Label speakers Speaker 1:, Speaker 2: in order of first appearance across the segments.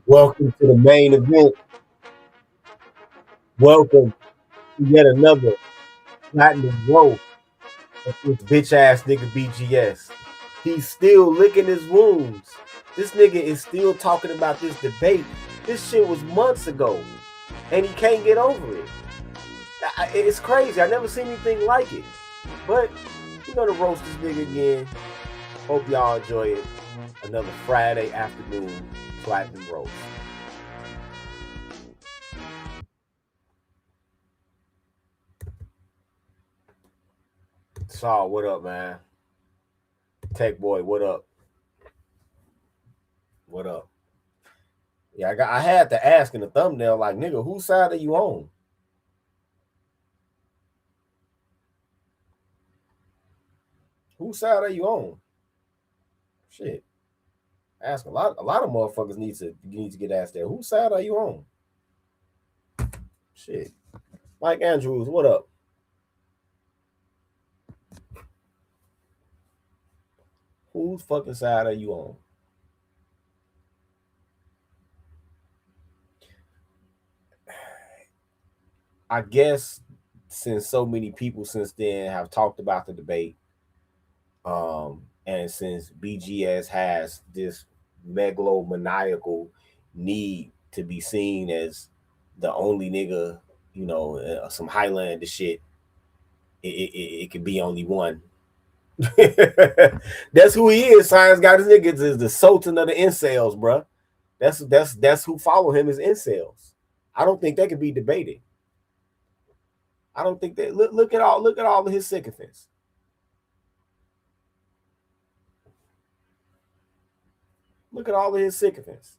Speaker 1: Welcome to the main event. Welcome to yet another platinum roast of this bitch ass nigga BGS. He's still licking his wounds. This nigga is still talking about this debate. This shit was months ago, and he can't get over it. It's crazy. I never seen anything like it. But we're gonna roast this nigga again. Hope y'all enjoy it. Another Friday afternoon platinum roast. Saul, what up, man? Tech boy, what up? What up? Yeah, I had to ask in the thumbnail, like, nigga, whose side are you on? Whose side are you on? Shit. Ask a lot of motherfuckers need to get asked that. Whose side are you on? Shit. Mike Andrews, what up? Whose fucking side are you on? I guess since so many people since then have talked about the debate, and since BGS has this megalomaniacal need to be seen as the only nigga, some Highlander shit, it could be only one. That's who he is. Science got his niggas is the Sultan of the incels, bro. That's who follow him as incels. I don't think that could be debated. I don't think that look at all of his sycophants. Look at all of his sycophants.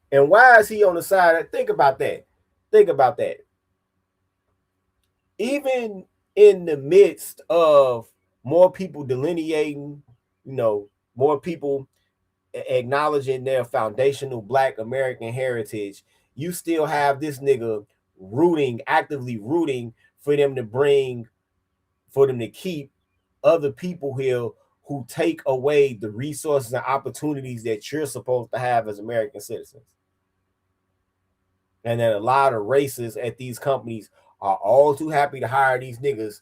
Speaker 1: And why is he on the side? Think about that. Think about that. Even in the midst of more people delineating, more people acknowledging their foundational Black American heritage, you still have this nigga actively rooting for them to keep other people here who take away the resources and opportunities that you're supposed to have as American citizens. And that a lot of racists at these companies are all too happy to hire these niggas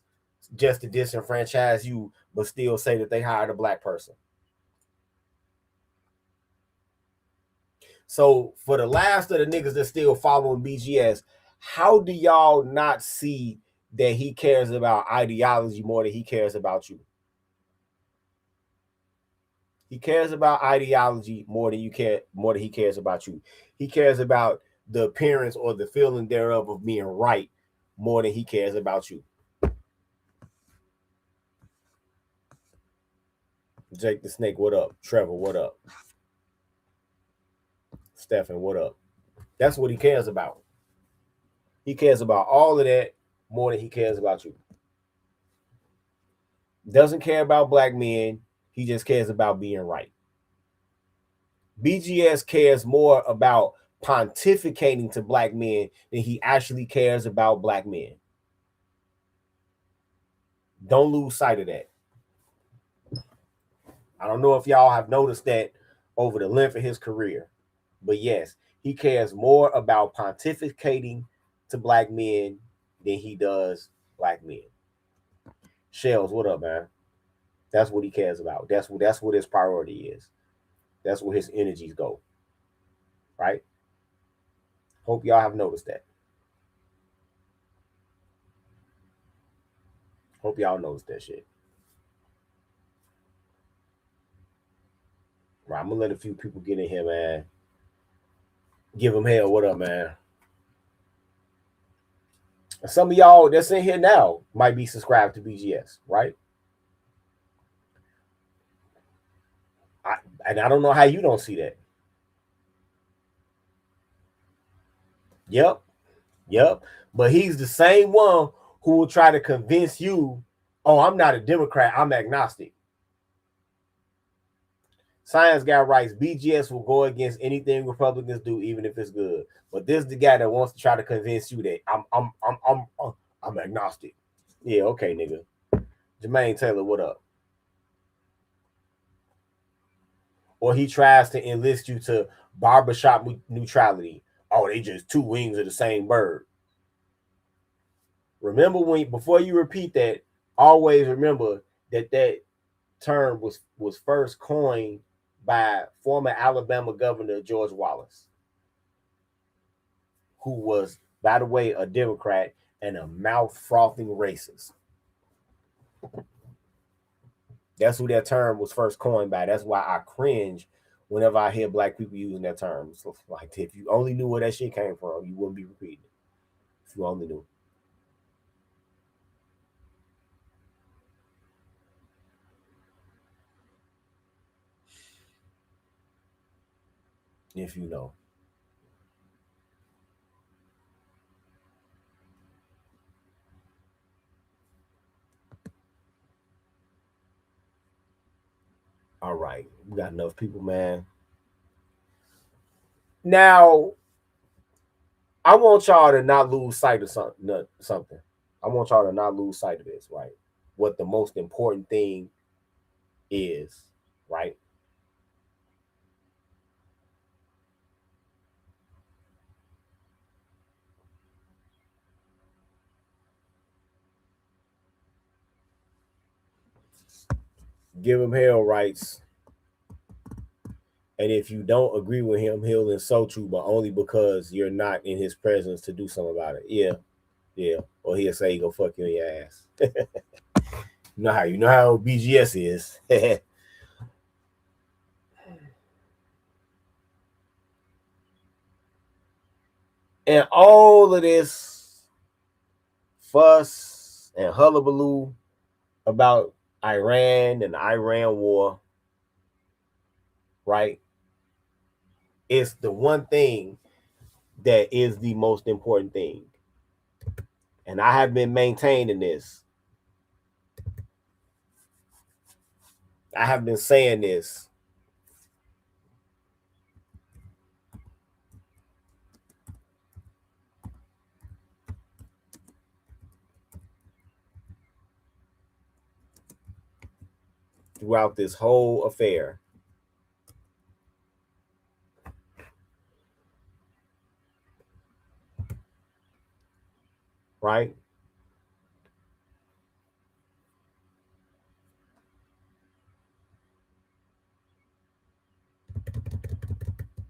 Speaker 1: just to disenfranchise you, but still say that they hired a Black person. So for the last of the niggas that's still following BGS, how do y'all not see that he cares about ideology more than he cares about you? He cares about ideology more than he cares about you. He cares about the appearance or the feeling thereof of being right more than he cares about you. Jake the Snake, what up? Trevor, what up? Stefan, what up? That's what he cares about. He cares about all of that more than he cares about you. Doesn't care about Black men. He just cares about being right. BGS cares more about pontificating to Black men than he actually cares about Black men. Don't lose sight of that. I don't know if y'all have noticed that over the length of his career, but yes, he cares more about pontificating to Black men than he does Black men. Shells, what up, man? That's what he cares about. That's what his priority is. That's where his energies go. Right? Hope y'all have noticed that. Hope y'all noticed that shit. Right, I'm gonna let a few people get in here, man. Give him hell. What up, man? Some of y'all that's in here now might be subscribed to BGS, right? And I don't know how you don't see that. Yep, yep. But he's the same one who will try to convince you, oh, I'm not a Democrat, I'm agnostic. Science guy writes, BGS will go against anything Republicans do, even if it's good. But this is the guy that wants to try to convince you that I'm agnostic. Yeah, okay, nigga. Jermaine Taylor, what up? or he tries to enlist you to barbershop neutrality. Oh, they just two wings of the same bird. Remember, when before you repeat that, always remember that term was first coined by former Alabama Governor George Wallace, who was, by the way, a Democrat and a mouth frothing racist. That's who that term was first coined by. That's why I cringe whenever I hear black people using that term. So, like, if you only knew where that shit came from, you wouldn't be repeating it. If you only knew. If you know. All right. We got enough people, man. Now, I want y'all to not lose sight of something. I want y'all to not lose sight of this, right? What the most important thing is, right? Give him hell rights. And if you don't agree with him, he'll insult you, but only because you're not in his presence to do something about it. Yeah, yeah. Or he'll say, "Go fuck you in your ass." You know how BGS is. And all of this fuss and hullabaloo about Iran and the Iran war, right? It's the one thing that is the most important thing. And I have been maintaining this. I have been saying this throughout this whole affair, right?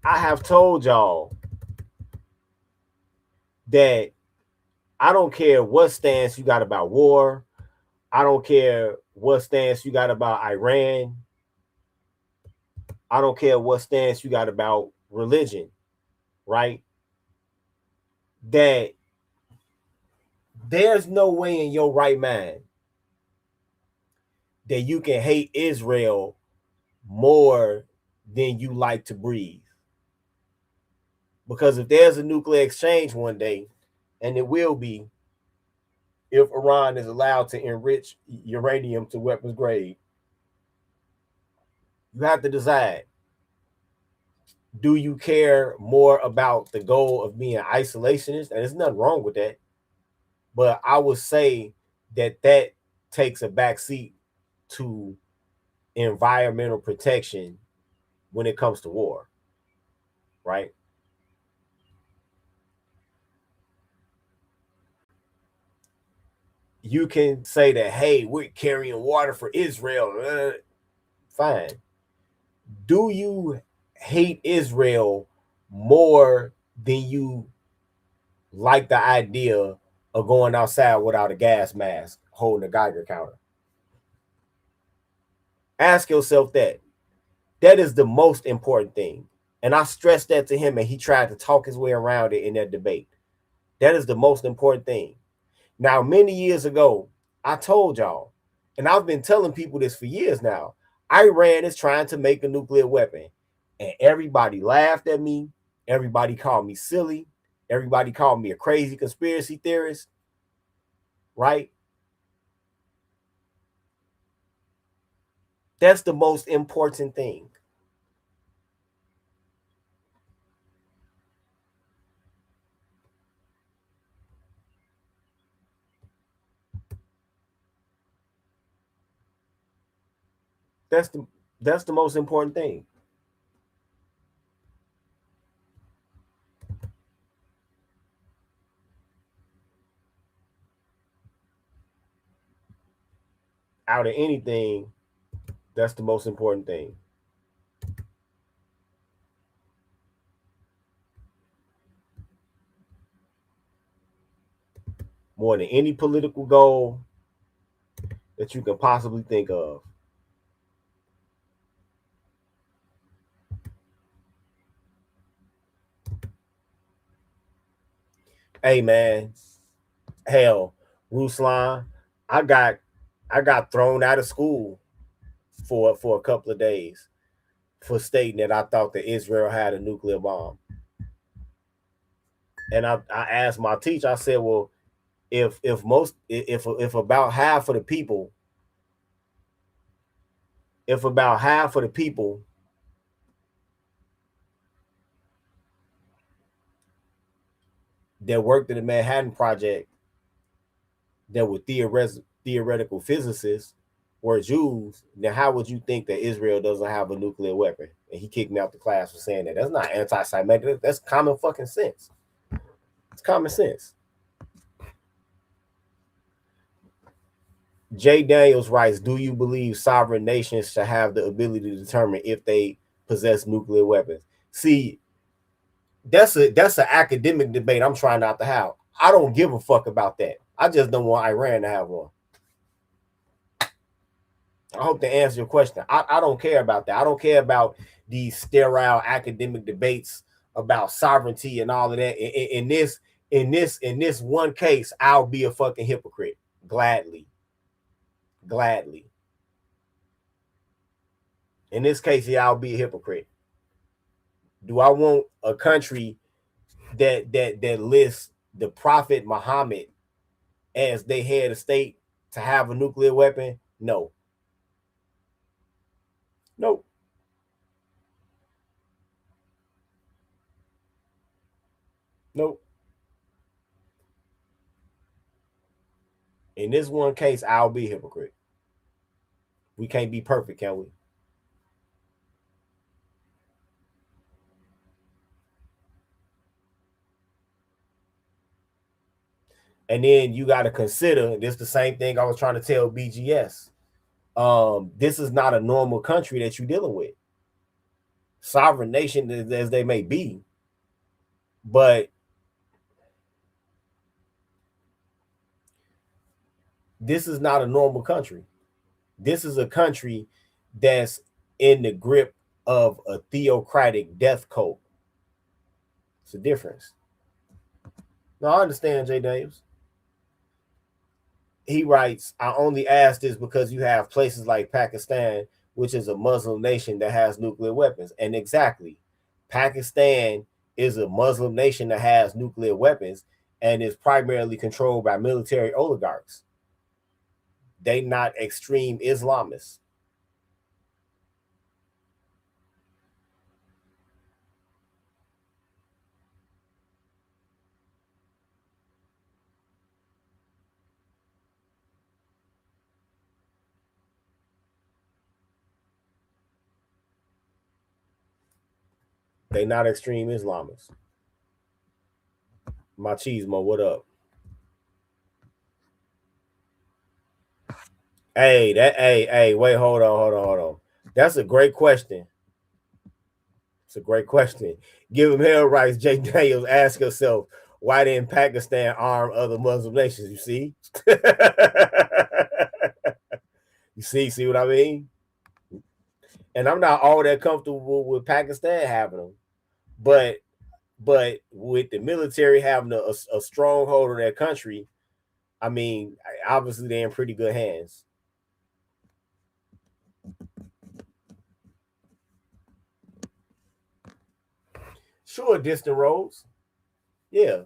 Speaker 1: I have told y'all that I don't care what stance you got about war. I don't care what stance you got about Iran. I don't care what stance you got about religion, right? That there's no way in your right mind that you can hate Israel more than you like to breathe. Because if there's a nuclear exchange one day, and it will be if Iran is allowed to enrich uranium to weapons grade, you have to decide, do you care more about the goal of being isolationist? And there's nothing wrong with that. But I would say that takes a backseat to environmental protection when it comes to war, right? You can say that, hey, we're carrying water for Israel. Fine. Do you hate Israel more than you like the idea of going outside without a gas mask, holding a Geiger counter? Ask yourself that. That is the most important thing. And I stressed that to him, and he tried to talk his way around it in that debate. That is the most important thing. Now, many years ago, I told y'all, and I've been telling people this for years now, Iran is trying to make a nuclear weapon. And everybody laughed at me. Everybody called me silly. Everybody called me a crazy conspiracy theorist, right? That's the most important thing. That's the that's the most important thing. out of anything, that's the most important thing. More than any political goal that you can possibly think of. Hey man, hell, Ruslan, I got I got thrown out of school for a couple of days for stating that I thought that Israel had a nuclear bomb. And I asked my teacher, I said, well, if about half of the people, if about half of the people that worked in the Manhattan Project that were theoretical physicists were Jews, then how would you think that Israel doesn't have a nuclear weapon? And he kicked me out the class for saying that. That's not anti-Semitic. That's common fucking sense. It's common sense. Jay Daniels writes, do you believe sovereign nations should have the ability to determine if they possess nuclear weapons? See, that's an academic debate I'm trying not to have. I don't give a fuck about that. I just don't want Iran to have one. I hope to answer your question. I don't care about that. I don't care about these sterile academic debates about sovereignty and all of that. In this one case, I'll be a fucking hypocrite. Gladly. Gladly. In this case, yeah, I'll be a hypocrite. Do I want a country that lists the Prophet Muhammad as they head of state to have a nuclear weapon? No. Nope. Nope. In this one case, I'll be a hypocrite. We can't be perfect, can we? And then you got to consider this the same thing I was trying to tell BGS. This is not a normal country that you're dealing with. Sovereign nation as they may be, but this is not a normal country. This is a country that's in the grip of a theocratic death cult. It's a difference. No, I understand, Jay Daniels. He writes, I only ask this because you have places like Pakistan, which is a Muslim nation that has nuclear weapons. And exactly, Pakistan is a Muslim nation that has nuclear weapons and is primarily controlled by military oligarchs. They not extreme Islamists. They not extreme Islamists. Machismo, what up? Hey, wait, hold on. That's a great question. It's a great question. Give him hell rights, Jay Daniels. Ask yourself, why didn't Pakistan arm other Muslim nations? You see? see what I mean? And I'm not all that comfortable with Pakistan having them, but with the military having a stronghold on their country, I mean, obviously they're in pretty good hands. Sure, distant roads. Yeah.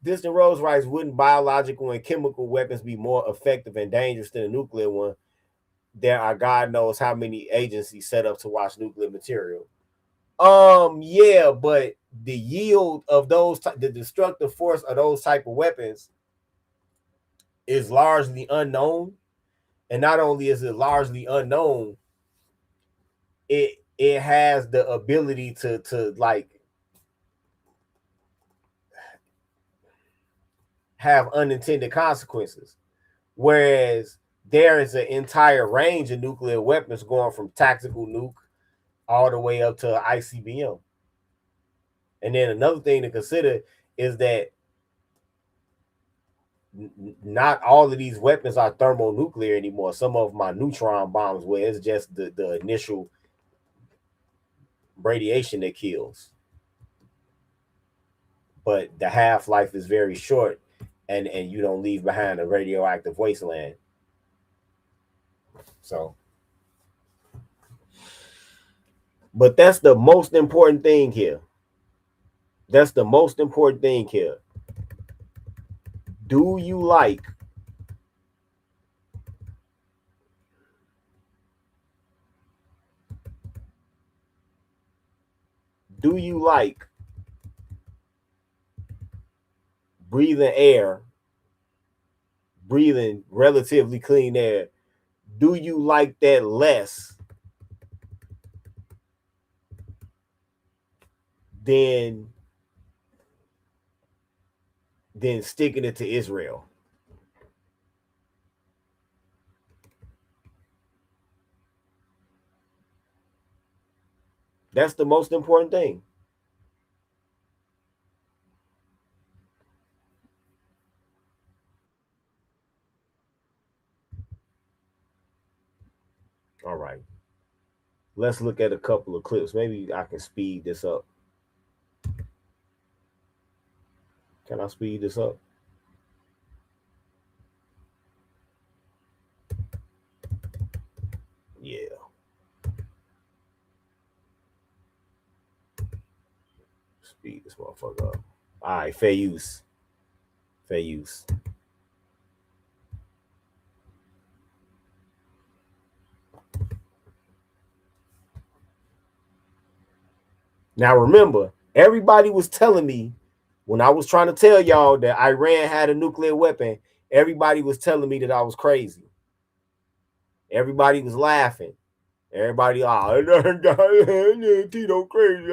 Speaker 1: Distant roads writes, wouldn't biological and chemical weapons be more effective and dangerous than a nuclear one? There are God knows how many agencies set up to watch nuclear material. Yeah, but the yield of those, the destructive force of those type of weapons is largely unknown. And not only is it largely unknown, it has the ability to like have unintended consequences. Whereas there is an entire range of nuclear weapons going from tactical nuke all the way up to ICBM. And then another thing to consider is that not all of these weapons are thermonuclear anymore. Some of them are neutron bombs, where it's just the initial radiation that kills. But the half-life is very short, and you don't leave behind a radioactive wasteland. So, but that's the most important thing here. That's the most important thing here. Do you like breathing relatively clean air? Do you like that less than sticking it to Israel? That's the most important thing. All right. Let's look at a couple of clips. Maybe I can speed this up. Can I speed this up? Yeah. Speed this motherfucker up. All right, fair use. Fair use. Now remember, everybody was telling me when I was trying to tell y'all that Iran had a nuclear weapon, everybody was telling me that I was crazy. Everybody was laughing. Everybody, Tito crazy.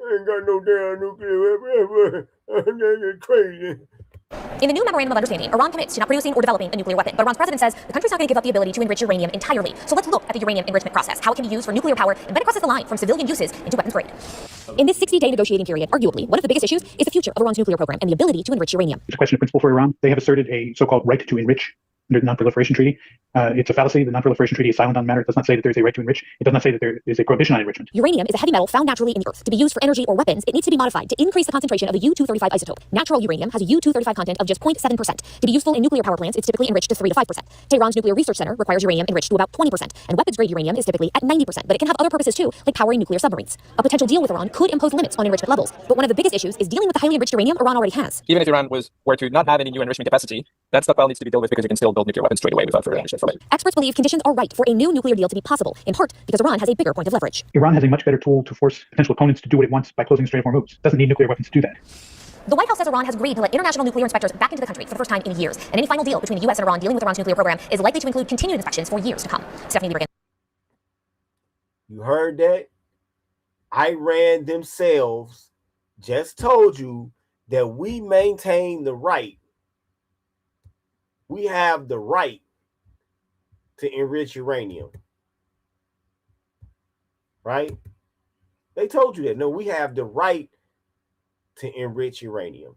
Speaker 1: Ain't got no damn nuclear weapon. That's crazy.
Speaker 2: In the new Memorandum of Understanding, Iran commits to not producing or developing a nuclear weapon, but Iran's president says the country's not going to give up the ability to enrich uranium entirely. So let's look at the uranium enrichment process, how it can be used for nuclear power, and when it crosses the line from civilian uses into weapons grade. In this 60-day negotiating period, arguably, one of the biggest issues is the future of Iran's nuclear program and the ability to enrich uranium.
Speaker 3: It's a question of principle for Iran. They have asserted a so-called right to enrich under the Non-Proliferation Treaty. It's a fallacy. The Non-Proliferation Treaty is silent on the matter. It does not say that there's a right to enrich. It does not say that there is a prohibition on enrichment.
Speaker 2: Uranium is a heavy metal found naturally in the earth. To be used for energy or weapons, it needs to be modified to increase the concentration of the U-235 isotope. Natural uranium has a U-235 content of just 0.7%. To be useful in nuclear power plants, it's typically enriched to 3 to 5%. Tehran's Nuclear Research Center requires uranium enriched to about 20%, and weapons-grade uranium is typically at 90%, but it can have other purposes too, like powering nuclear submarines. A potential deal with Iran could impose limits on enrichment levels, but one of the biggest issues is dealing with the highly enriched uranium Iran already has.
Speaker 4: Even if Iran were to not have any new enrichment capacity, that stockpile needs to be dealt with because you can still build nuclear weapons straight away without further enrichment from it.
Speaker 2: Experts believe conditions are right for a new nuclear deal to be possible, in part because Iran has a bigger point of leverage.
Speaker 3: Iran has a much better tool to force potential opponents to do what it wants by closing the Strait of Hormuz. It doesn't need nuclear weapons to do that.
Speaker 2: The White House says Iran has agreed to let international nuclear inspectors back into the country for the first time in years, and any final deal between the U.S. and Iran dealing with Iran's nuclear program is likely to include continued inspections for years to come. Stephanie Liebergan.
Speaker 1: You heard that? Iran themselves just told you that we maintain the right. We have the right to enrich uranium. Right? They told you that. No, we have the right to enrich uranium.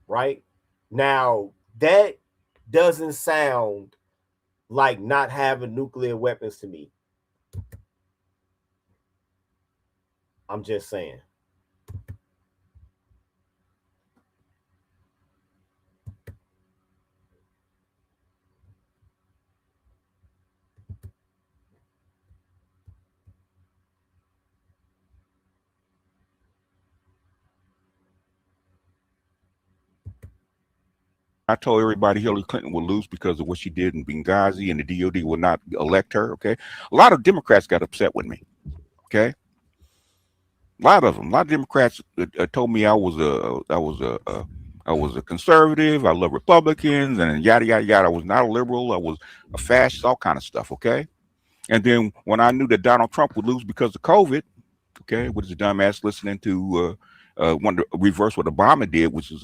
Speaker 1: Right? Now, that doesn't sound like not having nuclear weapons to me. I'm just saying.
Speaker 5: I told everybody Hillary Clinton would lose because of what she did in Benghazi, and the DOD would not elect her. Okay, a lot of Democrats got upset with me. Okay, a lot of them. A lot of Democrats told me I was a conservative. I love Republicans, and yada yada yada. I was not a liberal. I was a fascist. All kind of stuff. Okay, and then when I knew that Donald Trump would lose because of COVID, Okay, what is the dumbass listening to want to reverse what Obama did, which is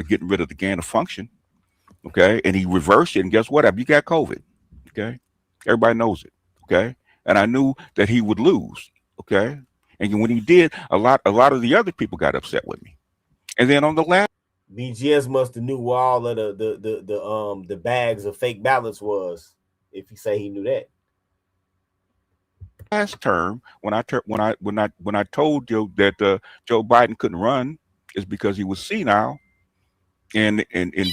Speaker 5: getting rid of the gain of function. Okay, and he reversed it, and guess what? You got COVID. Okay, everybody knows it. Okay, and I knew that he would lose. Okay, and when he did, a lot of the other people got upset with me. And then on the last,
Speaker 1: BGS must have knew where all of the bags of fake ballots was, if you say he knew that.
Speaker 5: last term, when I told you that Joe Biden couldn't run, is because he was senile, and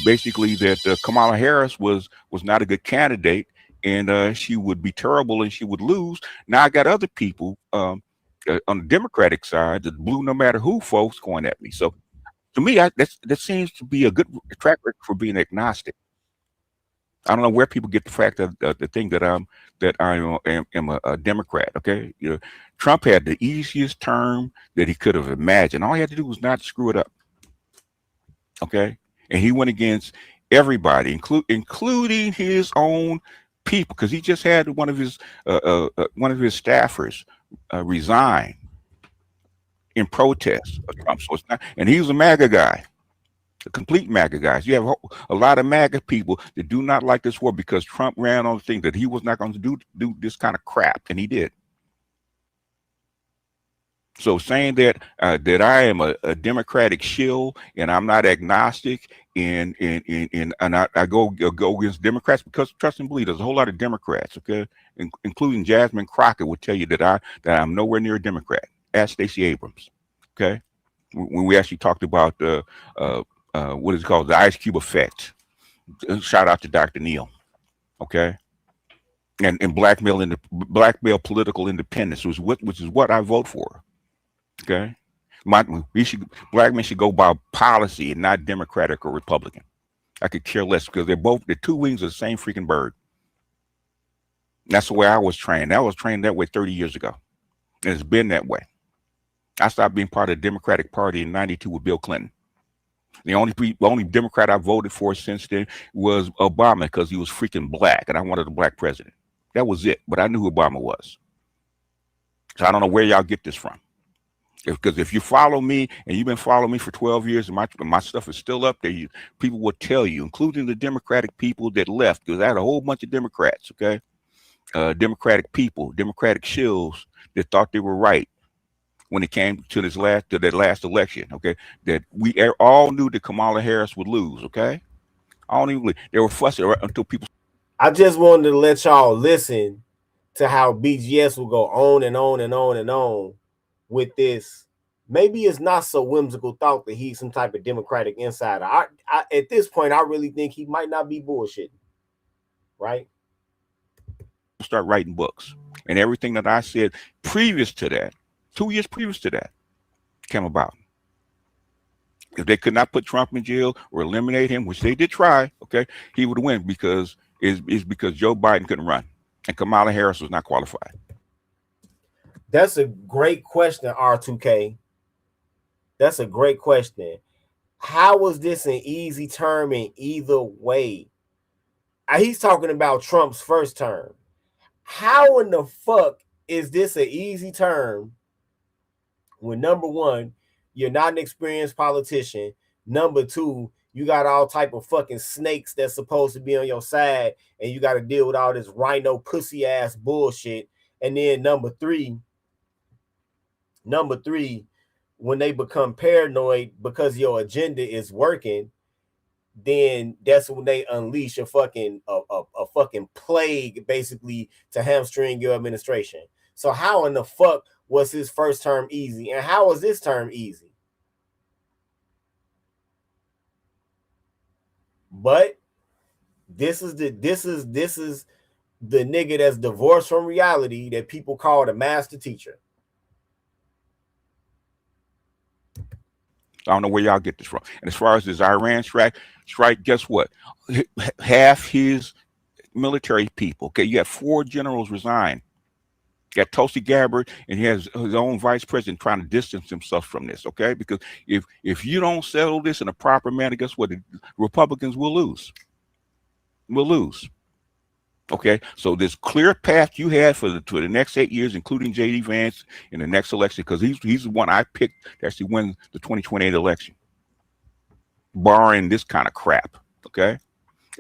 Speaker 5: basically that Kamala Harris was not a good candidate, and she would be terrible and she would lose. Now I got other people on the Democratic side that blew no matter who folks going at me. So to me, that seems to be a good track record for being agnostic. I don't know where people get the fact that the thing that I am a Democrat. Okay, you know, Trump had the easiest term that he could have imagined. All he had to do was not screw it up. Okay, and he went against everybody, including his own people, because he just had one of his staffers resign in protest of Trump. So it's not, and he was a MAGA guy. The complete MAGA guys. You have a lot of MAGA people that do not like this war because Trump ran on the thing that he was not going to do this kind of crap, and he did. So saying that that I am a Democratic shill and I'm not agnostic and I go against Democrats because trust and believe there's a whole lot of Democrats, okay, including Jasmine Crockett would tell you that I'm nowhere near a Democrat. Ask Stacey Abrams, okay, when we actually talked about what is it called, the Ice Cube effect. Shout out to Dr. Neal, okay, and blackmail political independence, which is what I vote for. Okay, black men should go by policy and not Democratic or Republican. I could care less because they're two wings of the same freaking bird. And that's the way I was trained. I was trained that way 30 years ago, and it's been that way. I stopped being part of the Democratic Party in '92 with Bill Clinton. The only Democrat I voted for since then was Obama because he was freaking black and I wanted a black president. That was it. But I knew who Obama was. So I don't know where y'all get this from. Because if you follow me and you've been following me for 12 years and my stuff is still up there, people will tell you, including the Democratic people that left, because I had a whole bunch of Democrats, okay? Democratic people, Democratic shills that thought they were right when it came to that last election, okay? That we all knew that Kamala Harris would lose, okay? I don't even believe they were fussing right until people.
Speaker 1: I just wanted to let y'all listen to how BGS will go on and on and on and on with this. Maybe it's not so whimsical thought that he's some type of Democratic insider. I at this point, I really think he might not be bullshitting, right?
Speaker 5: Start writing books, and everything that I said previous to that, 2 years previous to that, came about. If they could not put Trump in jail or eliminate him, which they did try, okay, he would win because because Joe Biden couldn't run and Kamala Harris was not qualified.
Speaker 1: That's a great question, R2K. That's a great question. How was this an easy term in either way? He's talking about Trump's first term. How in the fuck is this an easy term when, number one, you're not an experienced politician, number two, you got all type of fucking snakes that's supposed to be on your side and you got to deal with all this rhino pussy ass bullshit, and then number three, when they become paranoid because your agenda is working, then that's when they unleash a fucking plague basically to hamstring your administration. So how in the fuck was his first term easy, and how was this term easy? But this is the nigga that's divorced from reality that people call the master teacher.
Speaker 5: I don't know where y'all get this from. And as far as this Iran strike, guess what? Half his military people, okay, you got 4 generals resign. You got Tulsi Gabbard, and he has his own vice president trying to distance himself from this, okay? Because if you don't settle this in a proper manner, guess what? The Republicans will lose. We'll lose. Okay, so this clear path you had for the next 8 years, including J.D. Vance in the next election, because he's the one I picked to actually win the 2028 election, barring this kind of crap. Okay,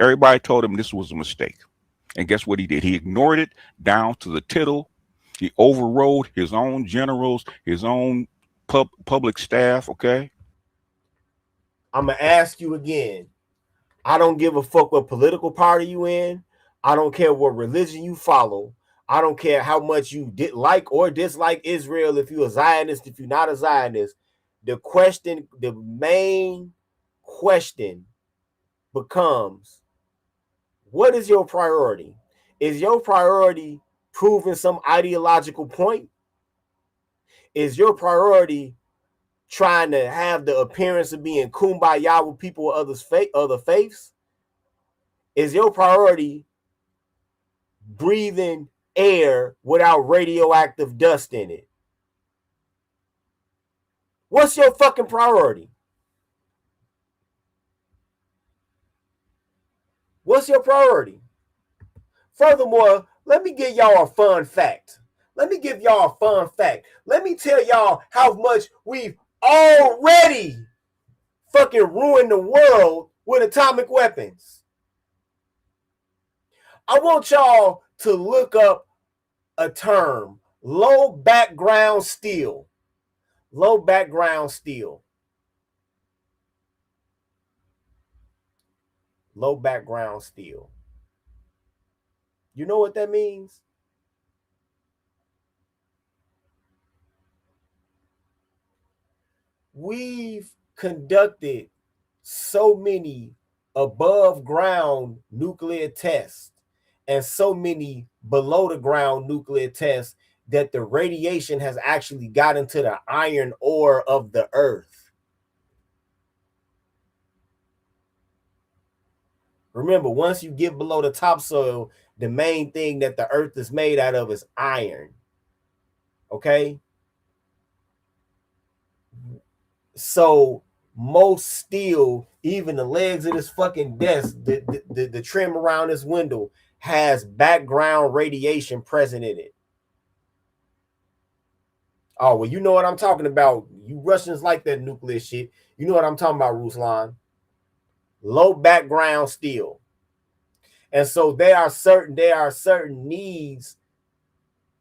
Speaker 5: everybody told him this was a mistake, and guess what he did? He ignored it down to the tittle. He overrode his own generals, his own public staff. Okay,
Speaker 1: I'm gonna ask you again. I don't give a fuck what political party you in. I don't care what religion you follow. I don't care how much you did like or dislike Israel. If you're a Zionist, if you're not a Zionist, the main question becomes, what is your priority? Is your priority proving some ideological point? Is your priority trying to have the appearance of being kumbaya with people of other faiths? Is your priority breathing air without radioactive dust in it? What's your fucking priority? What's your priority? Furthermore, let me give y'all a fun fact. Let me tell y'all how much we've already fucking ruined the world with atomic weapons. I want y'all to look up a term, low background steel. Low background steel. Low background steel. You know what that means? We've conducted so many above ground nuclear tests and so many below the ground nuclear tests that the radiation has actually got into the iron ore of the earth. Remember, once you get below the topsoil, the main thing that the earth is made out of is iron. Okay? So most steel, even the legs of this fucking desk, the trim around this window has background radiation present in it. Oh, well, you know what I'm talking about. You Russians like that nuclear shit. You know what I'm talking about, Ruslan. Low background steel. And so there are certain needs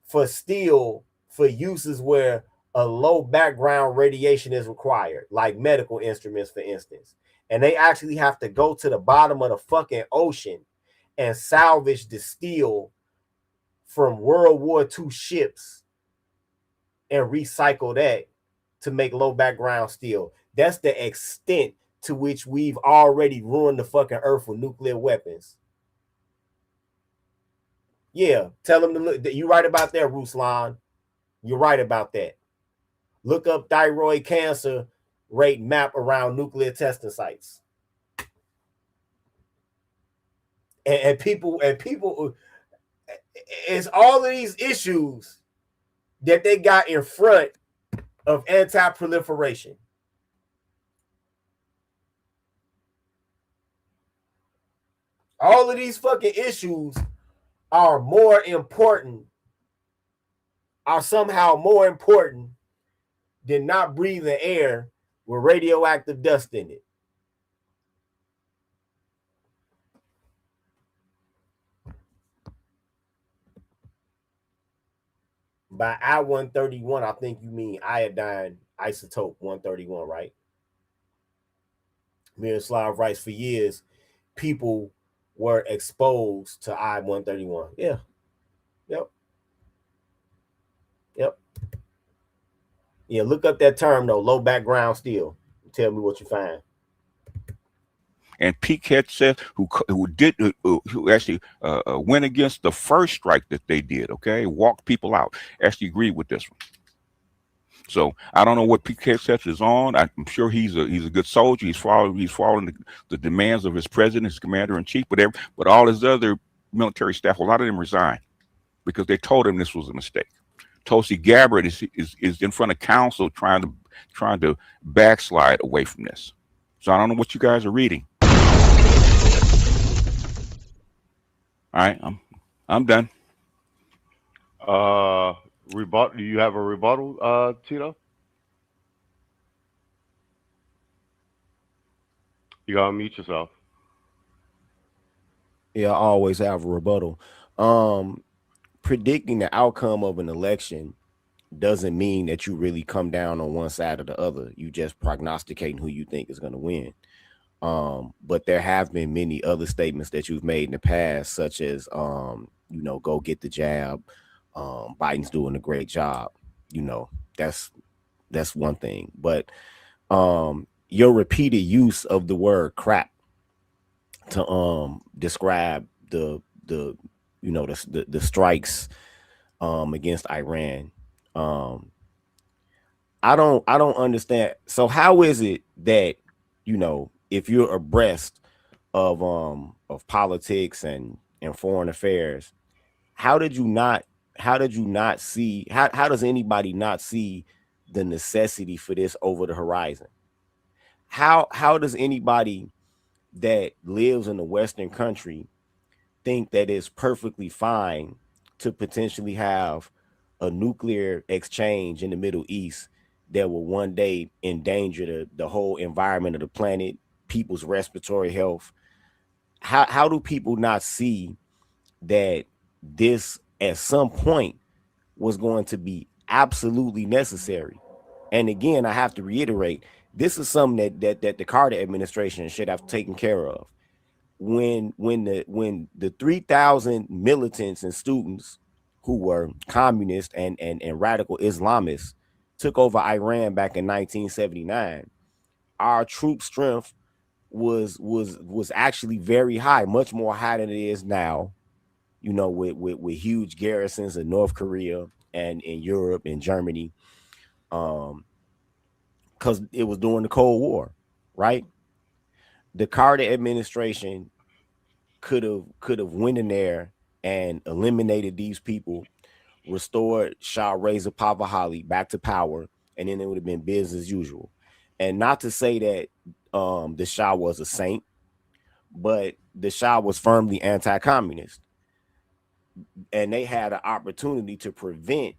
Speaker 1: for steel for uses where a low background radiation is required, like medical instruments, for instance. And they actually have to go to the bottom of the fucking ocean and salvage the steel from World War II ships and recycle that to make low background steel. That's the extent to which we've already ruined the fucking earth with nuclear weapons. Yeah, tell them to look. You're right about that, Ruslan. You're right about that. Look up thyroid cancer rate map around nuclear testing sites. And people, it's all of these issues that they got in front of anti-proliferation. All of these fucking issues are somehow more important than not breathing air with radioactive dust in it. By I-131, I think you mean iodine isotope 131, right? Miroslav writes, for years, people were exposed to I-131. Yeah. Yep. Yeah, look up that term, though, low background steel. Tell me what you find.
Speaker 5: And Pete Hegseth, who actually went against the first strike that they did, okay, walked people out, actually agreed with this one. So I don't know what Pete Hegseth is on. I'm sure he's a good soldier. He's following the demands of his president, his commander in chief, but all his other military staff, a lot of them resigned because they told him this was a mistake. Tulsi Gabbard is in front of council trying to backslide away from this. So I don't know what you guys are reading. All right, I'm done.
Speaker 6: Rebut. Do you have a rebuttal, Tito? You gotta mute yourself.
Speaker 1: Yeah, I always have a rebuttal. Predicting the outcome of an election doesn't mean that you really come down on one side or the other. You just prognosticating who you think is going to win. But there have been many other statements that you've made in the past, such as go get the jab. Biden's doing a great job. You know, that's one thing. But your repeated use of the word crap to describe the strikes against Iran. I don't understand. So how is it that, if you're abreast of politics and foreign affairs, how did you not see, how does anybody not see the necessity for this over the horizon? How does anybody that lives in a Western country think that it's perfectly fine to potentially have a nuclear exchange in the Middle East that will one day endanger the whole environment of the planet, people's respiratory health? How do people not see that this at some point was going to be absolutely necessary? And again, I have to reiterate, this is something that the Carter administration should have taken care of. When the 3,000 militants and students who were communist and radical Islamists took over Iran back in 1979, our troop strength was actually very high, much more high than it is now. With huge garrisons in North Korea and in Europe and Germany, because it was during the Cold War, right? The Carter administration could have went in there and eliminated these people, restored Shah Reza Pahlavi back to power, and then it would have been business as usual. And not to say that the Shah was a saint, but the Shah was firmly anti-communist, and they had an opportunity to prevent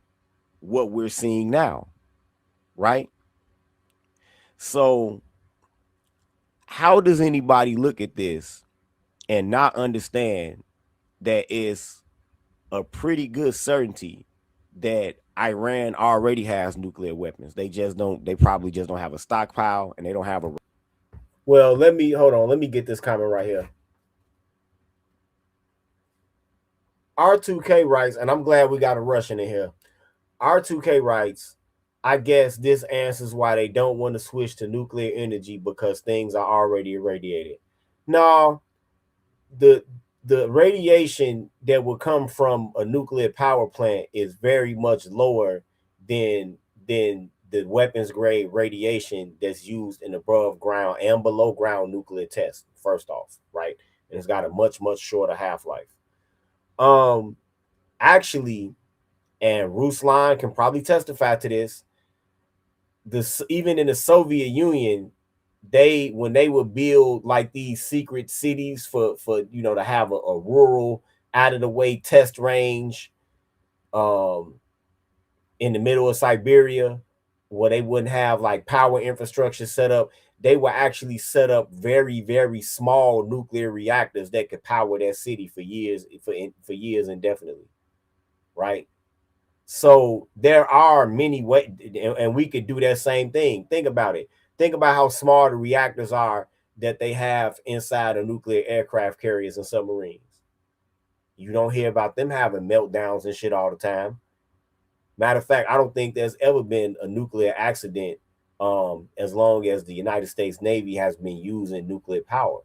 Speaker 1: what we're seeing now, right? So how does anybody look at this and not understand that it's a pretty good certainty that Iran already has nuclear weapons? They probably just don't have a stockpile, and they don't have a. Well, let me get this comment right here. R2K writes, and I'm glad we got a Russian in here. R2K writes, I guess this answers why they don't want to switch to nuclear energy, because things are already irradiated. No, the radiation that will come from a nuclear power plant is very much lower than the weapons grade radiation that's used in above ground and below ground nuclear tests, first off, right? And it's got a much shorter half-life. Actually, and Ruslan can probably testify to this, even in the Soviet Union, when they would build like these secret cities for to have a rural out of the way test range in the middle of Siberia, where they wouldn't have like power infrastructure set up, they would actually set up very, very small nuclear reactors that could power that city for years indefinitely, right? So there are many ways, and we could do that same thing. Think about it. Think about how small the reactors are that they have inside of nuclear aircraft carriers and submarines. You don't hear about them having meltdowns and shit all the time. Matter of fact, I don't think there's ever been a nuclear accident as long as the United States Navy has been using nuclear power.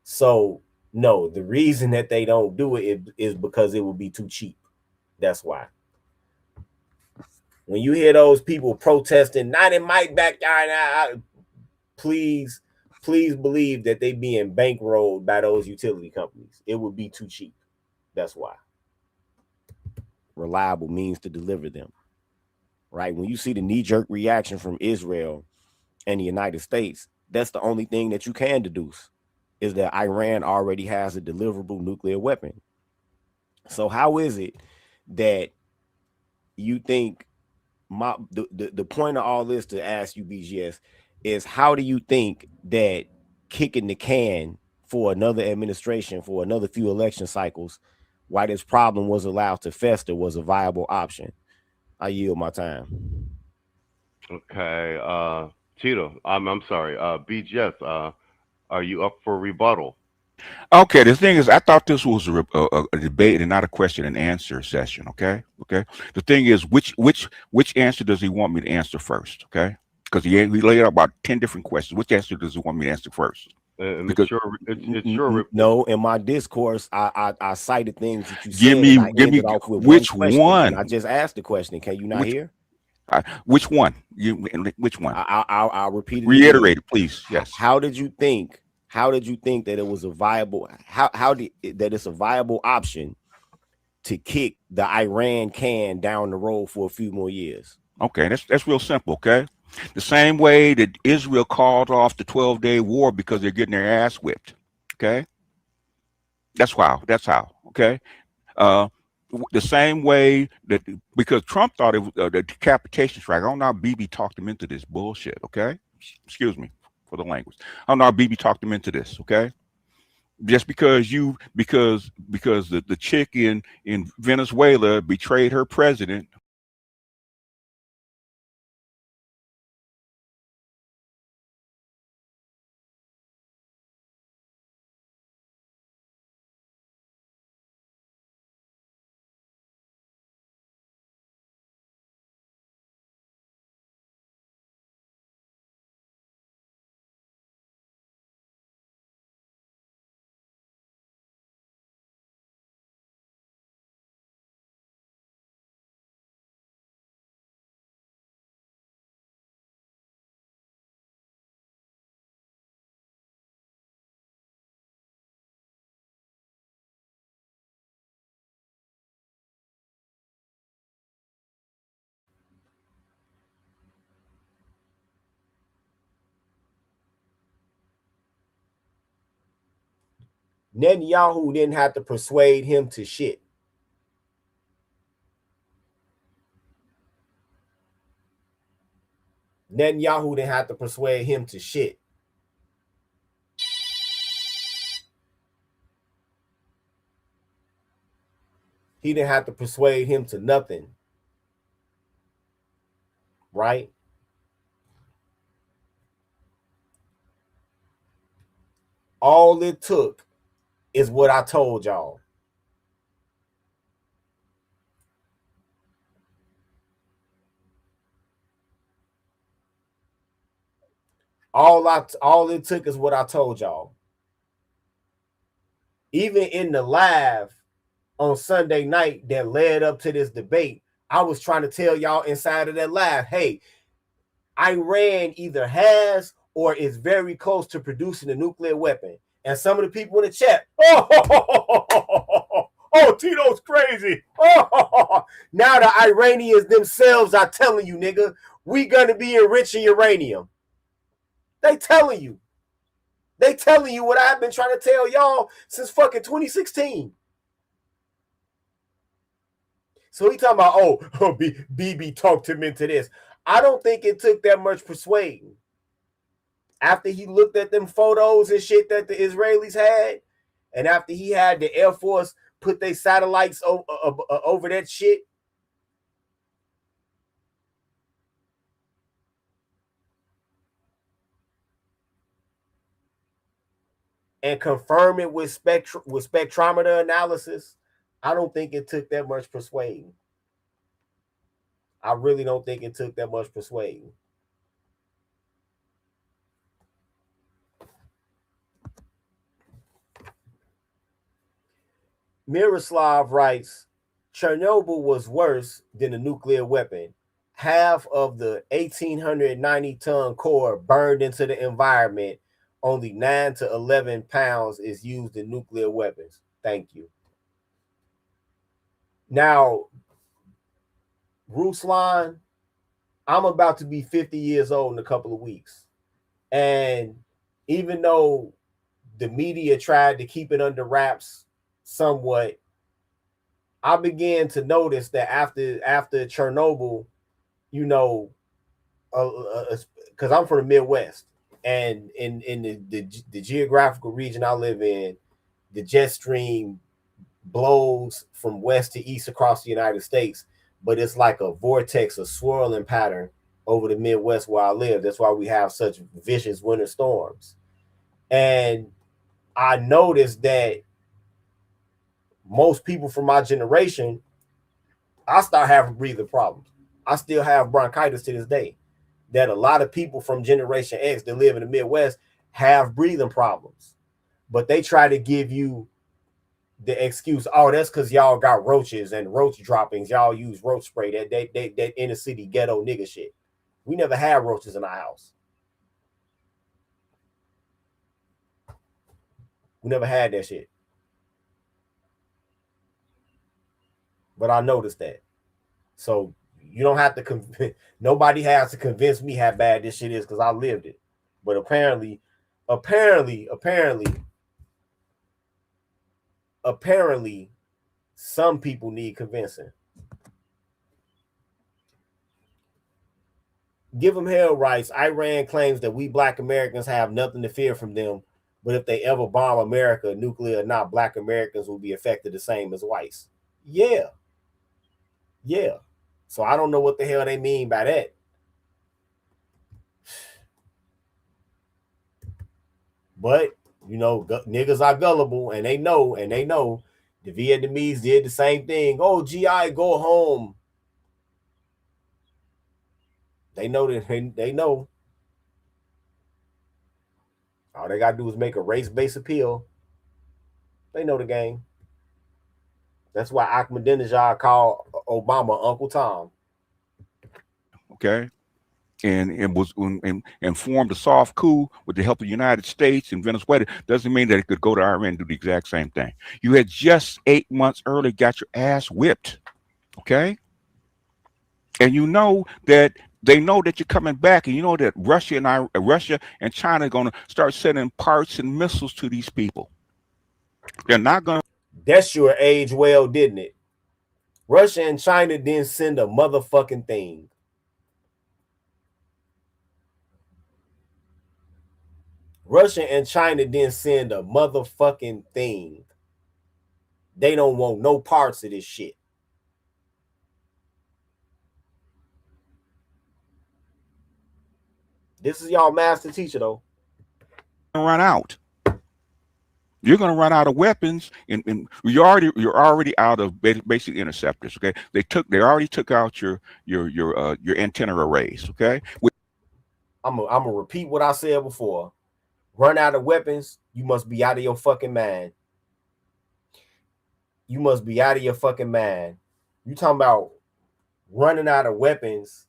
Speaker 1: So no, the reason that they don't do it is because it would be too cheap. That's why. When you hear those people protesting, not in my backyard, please believe that they being bankrolled by those utility companies. It would be too cheap. That's why. Reliable means to deliver them, right? When you see the knee-jerk reaction from Israel and the United States, that's the only thing that you can deduce, is that Iran already has a deliverable nuclear weapon. So how is it that you think the point of all this to ask you, BGS, is how do you think that kicking the can for another administration, for another few election cycles, why this problem was allowed to fester was a viable option? I yield my time.
Speaker 6: Okay, Tito, I'm sorry, BGS, are you up for rebuttal?
Speaker 5: Okay, the thing is, I thought this was a debate and not a question and answer session. Okay, okay. The thing is, which answer does he want me to answer first? Okay, because he laid out about 10 different questions. Which answer does he want me to answer first?
Speaker 6: And
Speaker 5: Because
Speaker 6: it's your
Speaker 1: No, in my discourse, I cited things that you
Speaker 5: give
Speaker 1: said,
Speaker 5: me
Speaker 1: and I
Speaker 5: give me
Speaker 1: ended off with one
Speaker 5: which
Speaker 1: question, and I
Speaker 5: one?
Speaker 1: just asked the question. Can you not
Speaker 5: Which
Speaker 1: hear?
Speaker 5: which one? Which one?
Speaker 1: I'll repeat it again.
Speaker 5: Reiterate it, please. Yes.
Speaker 1: How did you think? How did you think that it was a viable? How did that it's a viable option to kick the Iran can down the road for a few more years?
Speaker 5: Okay, that's real simple. Okay, the same way that Israel called off the 12-day war because they're getting their ass whipped. Okay, that's how. That's how. Okay, uh, the same way that because Trump thought it was the decapitation strike. I don't know how BB talked him into this bullshit. Okay, excuse me for the language. I don't know how BB talked him into this. Okay, just because the chick in Venezuela betrayed her president.
Speaker 1: Netanyahu didn't have to persuade him to shit. Netanyahu didn't have to persuade him to shit. He didn't have to persuade him to nothing. Right? All it took is what I told y'all. All it took is what I told y'all. Even in the live on Sunday night that led up to this debate, I was trying to tell y'all inside of that live, hey, Iran either has or is very close to producing a nuclear weapon. And some of the people in the chat, oh, Tito's crazy. Oh, now the Iranians themselves are telling you, nigga, we gonna be enriching uranium. They telling you. They telling you what I've been trying to tell y'all since fucking 2016. So he talking about, oh, BB talked him into this. I don't think it took that much persuading. After he looked at them photos and shit that the Israelis had, and after he had the Air Force put their satellites over that shit, and confirm it with spectrometer analysis, I don't think it took that much persuading. I really don't think it took that much persuading. Miroslav writes, Chernobyl was worse than a nuclear weapon. Half of the 1,890-ton core burned into the environment. Only 9 to 11 pounds is used in nuclear weapons. Thank you. Now, Ruslan, I'm about to be 50 years old in a couple of weeks. And even though the media tried to keep it under wraps somewhat, I began to notice that after Chernobyl, you know, because I'm from the Midwest, and in the geographical region I live in, the jet stream blows from west to east across the United States, but it's like a vortex, a swirling pattern over the Midwest where I live. That's why we have such vicious winter storms. And I noticed that most people from my generation, I start having breathing problems. I still have bronchitis to this day. That a lot of people from Generation X that live in the Midwest have breathing problems, but they try to give you the excuse, oh, that's because y'all got roaches and roach droppings. Y'all use roach spray. That inner city ghetto nigga shit. We never had roaches in our house. We never had that shit. But I noticed that. So you don't have to nobody has to convince me how bad this shit is because I lived it. But apparently, some people need convincing. Give them hell rights. Iran claims that we black Americans have nothing to fear from them, but if they ever bomb America, nuclear or not, black Americans will be affected the same as whites. Yeah. So I don't know what the hell they mean by that. But, you know, niggas are gullible, and they know the Vietnamese did the same thing. Oh, GI, go home. They know that they know. All they gotta do is make a race-based appeal. They know the game. That's why Ahmadinejad called Obama Uncle Tom.
Speaker 5: Okay. And formed a soft coup with the help of the United States and Venezuela. Doesn't mean that it could go to Iran and do the exact same thing. You had just 8 months early got your ass whipped. Okay. And you know that they know that you're coming back, and you know that Russia and China are going to start sending parts and missiles to these people. They're not going to.
Speaker 1: That sure aged well, didn't it? Russia and China didn't send a motherfucking thing. Russia and China didn't send a motherfucking thing. They don't want no parts of this shit. This is y'all master teacher, though.
Speaker 5: Run out. You're going to run out of weapons, and you're already out of basic interceptors. Okay, they already took out your antenna arrays. Okay,
Speaker 1: I'm gonna repeat what I said before. Run out of weapons, you must be out of your fucking mind. You must be out of your fucking mind. You talking about running out of weapons,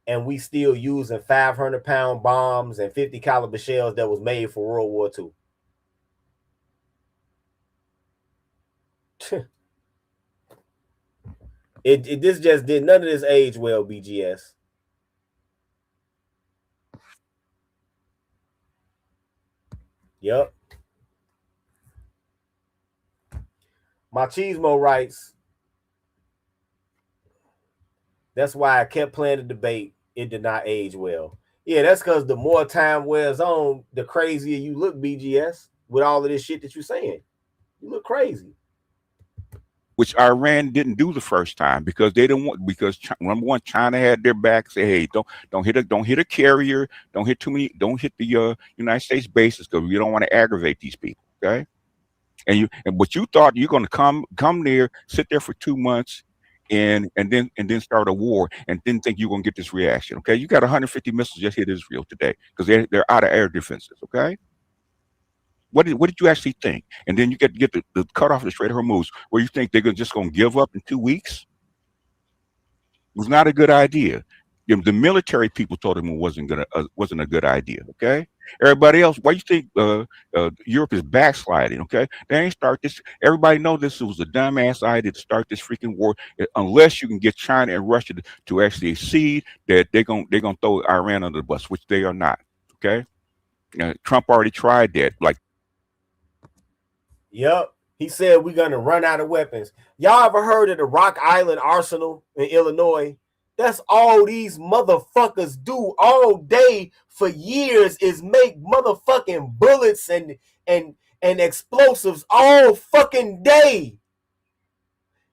Speaker 1: and we still using 500-pound bombs and 50 caliber shells that was made for World War II. This just did none of this age well, BGS. Yep. Machismo writes, that's why I kept playing the debate. It did not age well. Yeah, that's because the more time wears on, the crazier you look, BGS, with all of this shit that you're saying. You look crazy.
Speaker 5: Which Iran didn't do the first time because they didn't want, because number one, China had their back. Say, hey, don't hit a carrier, don't hit the United States bases because we don't want to aggravate these people. Okay, but you thought you're going to come there, sit there for 2 months, and then start a war, and didn't think you're going to get this reaction. Okay, you got 150 missiles just hit Israel today because they're out of air defenses. Okay. What did you actually think? And then you get the cut off the Strait of Hormuz, where you think they're just going to give up in 2 weeks. It was not a good idea. The military people told him it wasn't a good idea. Okay, everybody else, why you think Europe is backsliding? Okay, they ain't start this. Everybody know this was a dumbass idea to start this freaking war, unless you can get China and Russia to actually accede that they're gonna throw Iran under the bus, which they are not. Okay, Trump already tried that. Like,
Speaker 1: Yep. He said we're gonna run out of weapons. Y'all ever heard of the Rock Island Arsenal in Illinois? That's all these motherfuckers do all day for years is make motherfucking bullets and explosives all fucking day.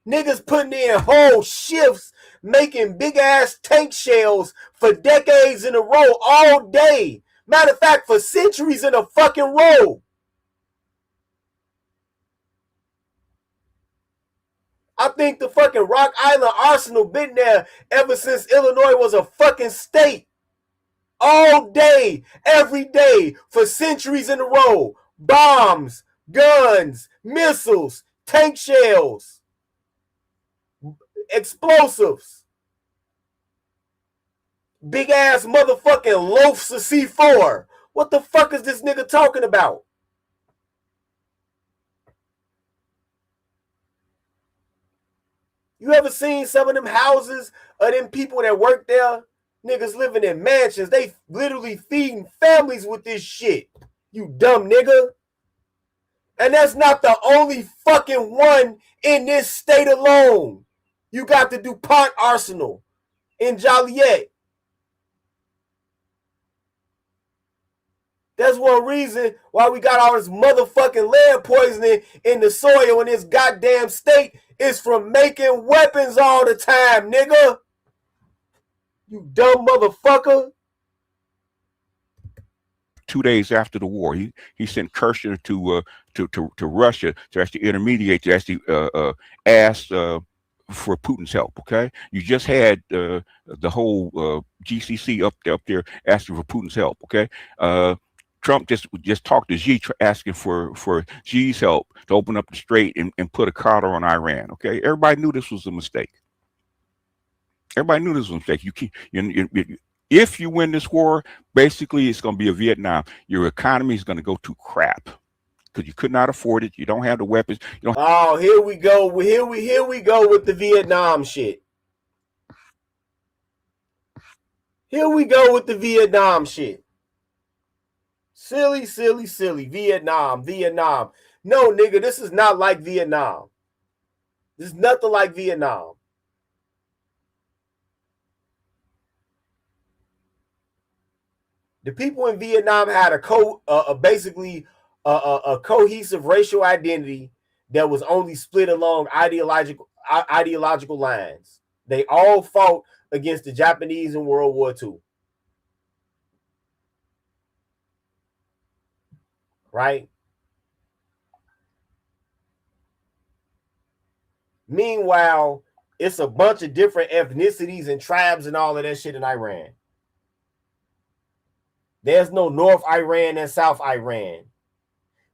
Speaker 1: Niggas putting in whole shifts making big ass tank shells for decades in a row all day. Matter of fact, for centuries in a fucking row. I think the fucking Rock Island Arsenal been there ever since Illinois was a fucking state. All day, every day, for centuries in a row. Bombs, guns, missiles, tank shells, explosives. Big ass motherfucking loafs of C4. What the fuck is this nigga talking about? You ever seen some of them houses of them people that work there? Niggas living in mansions. They literally feeding families with this shit. You dumb nigga. And that's not the only fucking one in this state alone. You got the DuPont Arsenal in Joliet. That's one reason why we got all this motherfucking lead poisoning in the soil in this goddamn state is from making weapons all the time, nigga. You dumb motherfucker.
Speaker 5: 2 days after the war, he sent Kirshner to Russia to actually intermediate, to actually ask for Putin's help. Okay, you just had the whole GCC up there asking for Putin's help. Okay, Trump just talked to Xi, asking for Xi's help to open up the strait and put a collar on Iran. Okay, everybody knew this was a mistake. Everybody knew this was a mistake. If you win this war, basically it's going to be a Vietnam. Your economy is going to go to crap because you could not afford it. You don't have the weapons. You don't.
Speaker 1: Oh, here we go. Here we go with the Vietnam shit. Here we go with the Vietnam shit. Silly. Vietnam. No, nigga, this is not like Vietnam. This is nothing like Vietnam. The people in Vietnam had basically a cohesive racial identity that was only split along ideological lines. They all fought against the Japanese in World War II. Right? Meanwhile, it's a bunch of different ethnicities and tribes and all of that shit in Iran. There's no North Iran and South Iran.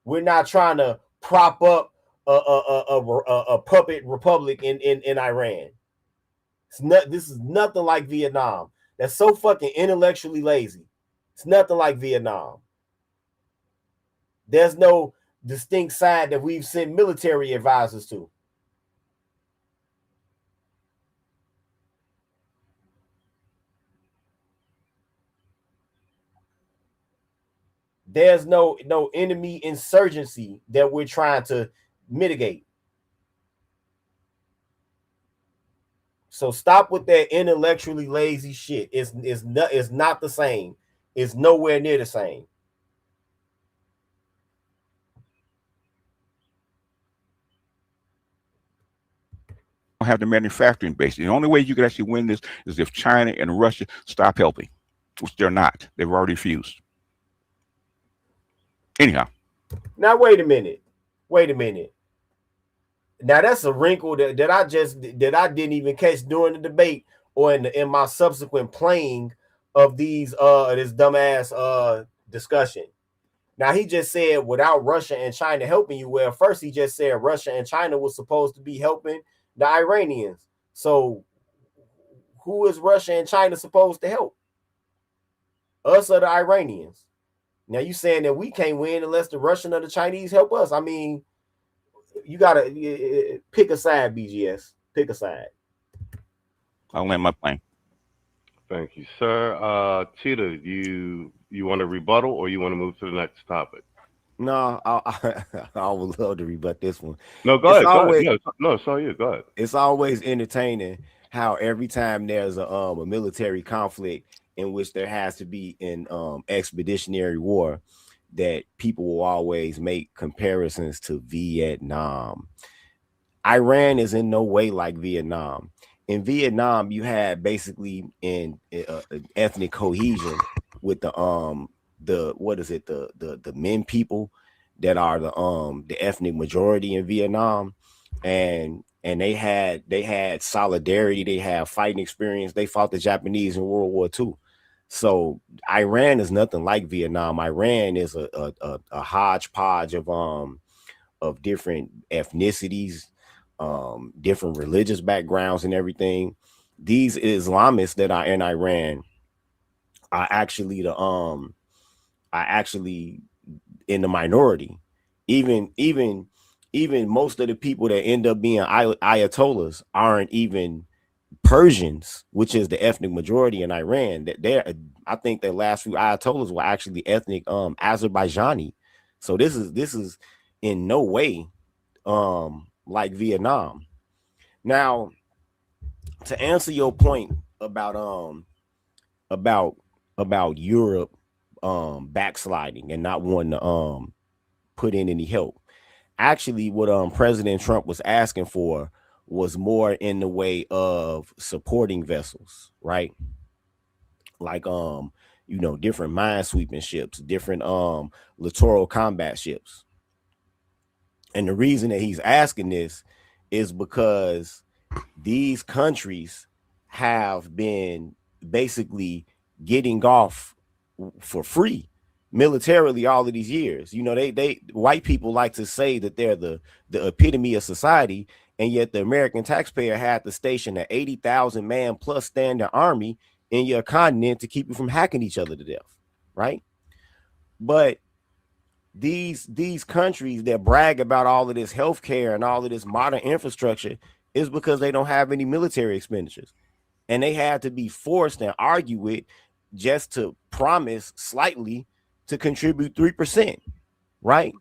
Speaker 1: We're not trying to prop up a puppet republic in Iran. This is nothing like Vietnam. That's so fucking intellectually lazy. It's nothing like Vietnam. There's no distinct side that we've sent military advisors to. There's no enemy insurgency that we're trying to mitigate. So stop with that intellectually lazy shit. It's not the same. It's nowhere near the same.
Speaker 5: Have the manufacturing base. The only way you could actually win this is if China and Russia stop helping, which they're not. They've already refused. Anyhow.
Speaker 1: Now wait a minute. Now that's a wrinkle that I didn't even catch during the debate or in my subsequent playing of these this dumbass discussion. Now he just said without Russia and China helping you. Well, first he just said Russia and China was supposed to be helping the Iranians. So who is Russia and China supposed to help? Us or the Iranians? Now you saying that we can't win unless the Russian or the Chinese help us. I mean, you gotta pick a side, BGS. Pick a side.
Speaker 5: I'll land my plane.
Speaker 6: Thank you, sir. Cheetah, you want to rebuttal or you want to move to the next topic?
Speaker 1: No, I would love to rebut this one.
Speaker 6: No, go
Speaker 1: It's
Speaker 6: ahead. Go ahead.
Speaker 1: always
Speaker 6: No, it's all you. Go ahead.
Speaker 1: it's always entertaining how every time there's a military conflict in which there has to be an expeditionary war, that people will always make comparisons to Vietnam. Iran is in no way like Vietnam. In Vietnam, you had basically in ethnic cohesion with the what is it, the Min people that are the ethnic majority in Vietnam, and they had solidarity, they had fighting experience. They fought the Japanese in World War II. So Iran is nothing like Vietnam. Iran is a hodgepodge of different ethnicities, different religious backgrounds and everything. These Islamists that are in Iran are actually in the minority. Even most of the people that end up being ayatollahs aren't even Persians, which is the ethnic majority in Iran. I think the last few ayatollahs were actually ethnic Azerbaijani. So this is in no way like Vietnam. Now, to answer your point about about Europe backsliding and not wanting to put in any help. Actually, what President Trump was asking for was more in the way of supporting vessels, right? Like different minesweeping ships, different littoral combat ships. And the reason that he's asking this is because these countries have been basically getting off for free militarily all of these years. They white people like to say that they're the epitome of society, and yet the American taxpayer had to station an 80,000 man plus standing army in your continent to keep you from hacking each other to death, right? But these countries that brag about all of this healthcare and all of this modern infrastructure is because they don't have any military expenditures, and they had to be forced and argue with just to promise slightly to contribute 3%, right?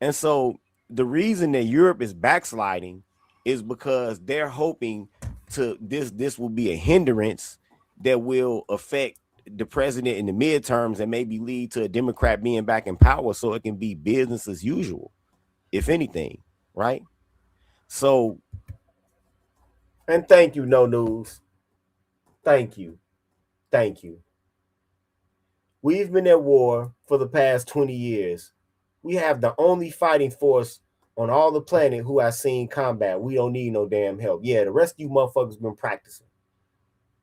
Speaker 1: And so the reason that Europe is backsliding is because they're hoping to this will be a hindrance that will affect the president in the midterms and maybe lead to a Democrat being back in power, so it can be business as usual, if anything, right? So, and thank you, No News. Thank you. Thank you. We've been at war for the past 20 years. We have the only fighting force on all the planet who has seen combat. We don't need no damn help. Yeah, the rest of you motherfuckers been practicing.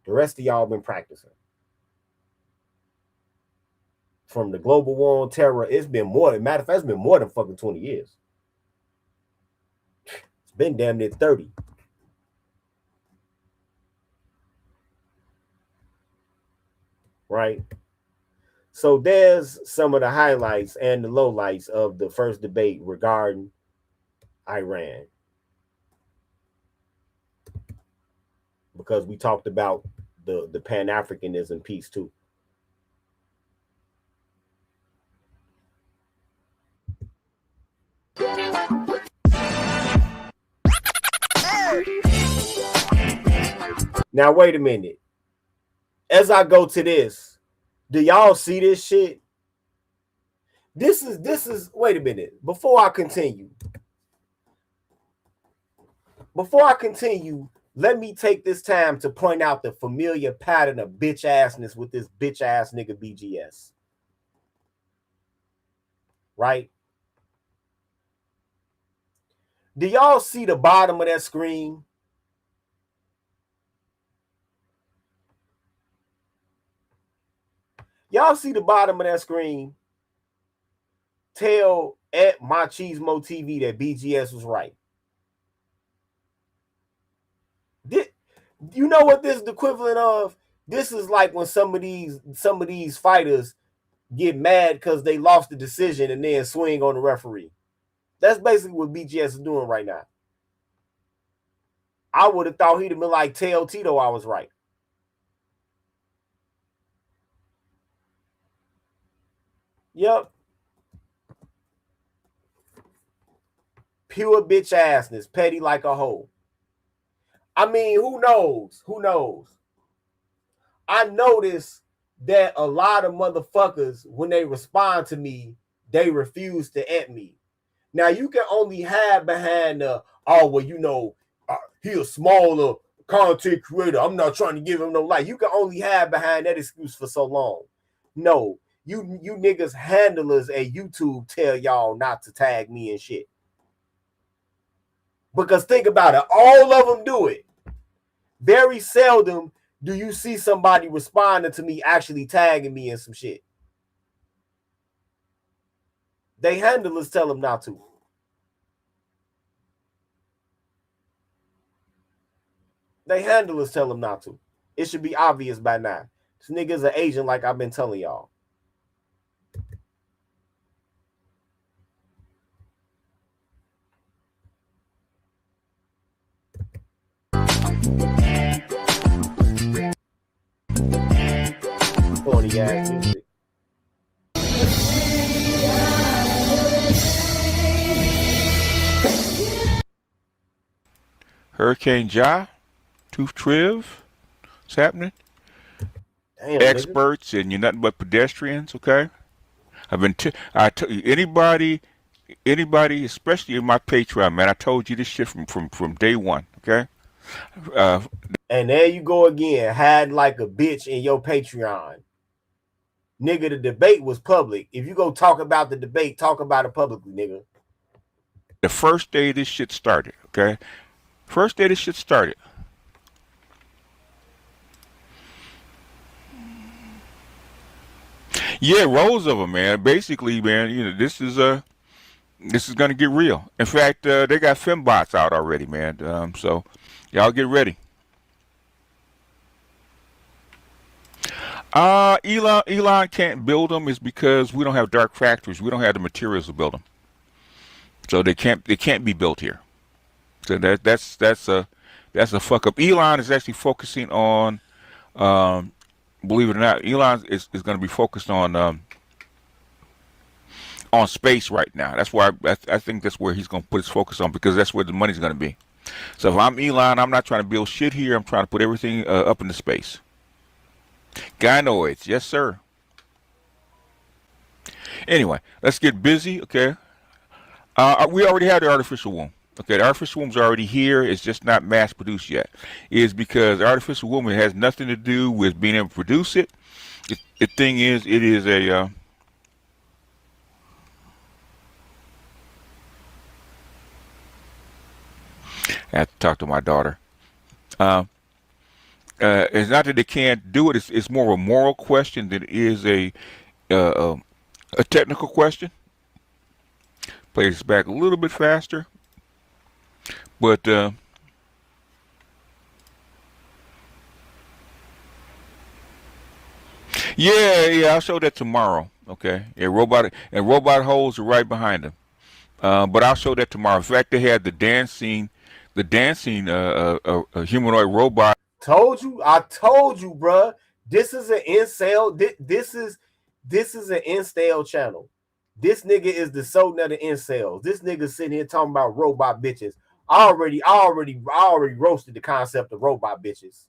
Speaker 1: The rest of y'all been practicing. From the global war on terror, it's been more. Matter of fact, it's been more than fucking 20 years. It's been damn near 30. Right? So there's some of the highlights and the lowlights of the first debate regarding Iran. Because we talked about the Pan-Africanism piece too. Now wait a minute. As I go to this, do y'all see this shit? This is wait a minute. Before I continue, let me take this time to point out the familiar pattern of bitch assness with this bitch ass nigga BGS. Right? Do y'all see the bottom of that screen? Y'all see the bottom of that screen? Tell at Machismo TV that BGS was right. You know what this is the equivalent of? This is like when some of these fighters get mad because they lost the decision and then swing on the referee. That's basically what BGS is doing right now. I would have thought he'd have been like, tell Tito I was right. Yep. pure bitch assness, petty like a hoe. I mean, who knows? Who knows? I notice that a lot of motherfuckers, when they respond to me, they refuse to at me. Now, you can only hide behind the, oh, well, you know, he a smaller content creator. I'm not trying to give him no light. You can only hide behind that excuse for so long. No, you niggas handlers at YouTube tell y'all not to tag me and shit. Because think about it, all of them do it. Very seldom do you see somebody responding to me actually tagging me in some shit. They handlers tell them not to. They handlers tell them not to. It should be obvious by now. This nigga's an agent like I've been telling y'all. Corny ass music.
Speaker 5: Hurricane Ja, Tooth Triv, what's happening?
Speaker 1: Damn,
Speaker 5: Experts, nigga. And you're nothing but pedestrians, okay? I've been, I tell you, anybody, especially in my Patreon, man, I told you this shit from day one, okay?
Speaker 1: And there you go again, hide like a bitch in your Patreon. Nigga, the debate was public. If you go talk about the debate, talk about it publicly, nigga.
Speaker 5: The first day this shit started, okay? First day this shit started. Yeah, rows of them, man. Basically, man, you know, this is gonna get real. In fact, they got fembots out already, man. So y'all get ready. Elon can't build them is because we don't have dark factories. We don't have the materials to build them. So they can't be built here. So that's a fuck up. Elon is actually focusing on, believe it or not, Elon is going to be focused on space right now. That's why I think that's where he's going to put his focus on, because that's where the money's going to be. So if I'm Elon, I'm not trying to build shit here. I'm trying to put everything up into space. Gynoids, yes sir. Anyway, let's get busy, okay? We already have the artificial womb. Okay, the artificial womb's already here. It's just not mass produced yet. It's because the artificial womb has nothing to do with being able to produce it. The thing is, it is a I have to talk to my daughter. It's not that they can't do it. It's more of a moral question than it is a technical question. Play this back a little bit faster. But yeah, I'll show that tomorrow. Okay, yeah, robot holes are right behind them. But I'll show that tomorrow. In fact, they had the dancing humanoid robot.
Speaker 1: I told you, bruh. This is an incel. This is an incel channel. This nigga is the Sultan of the incels. This nigga sitting here talking about robot bitches. I already roasted the concept of robot bitches.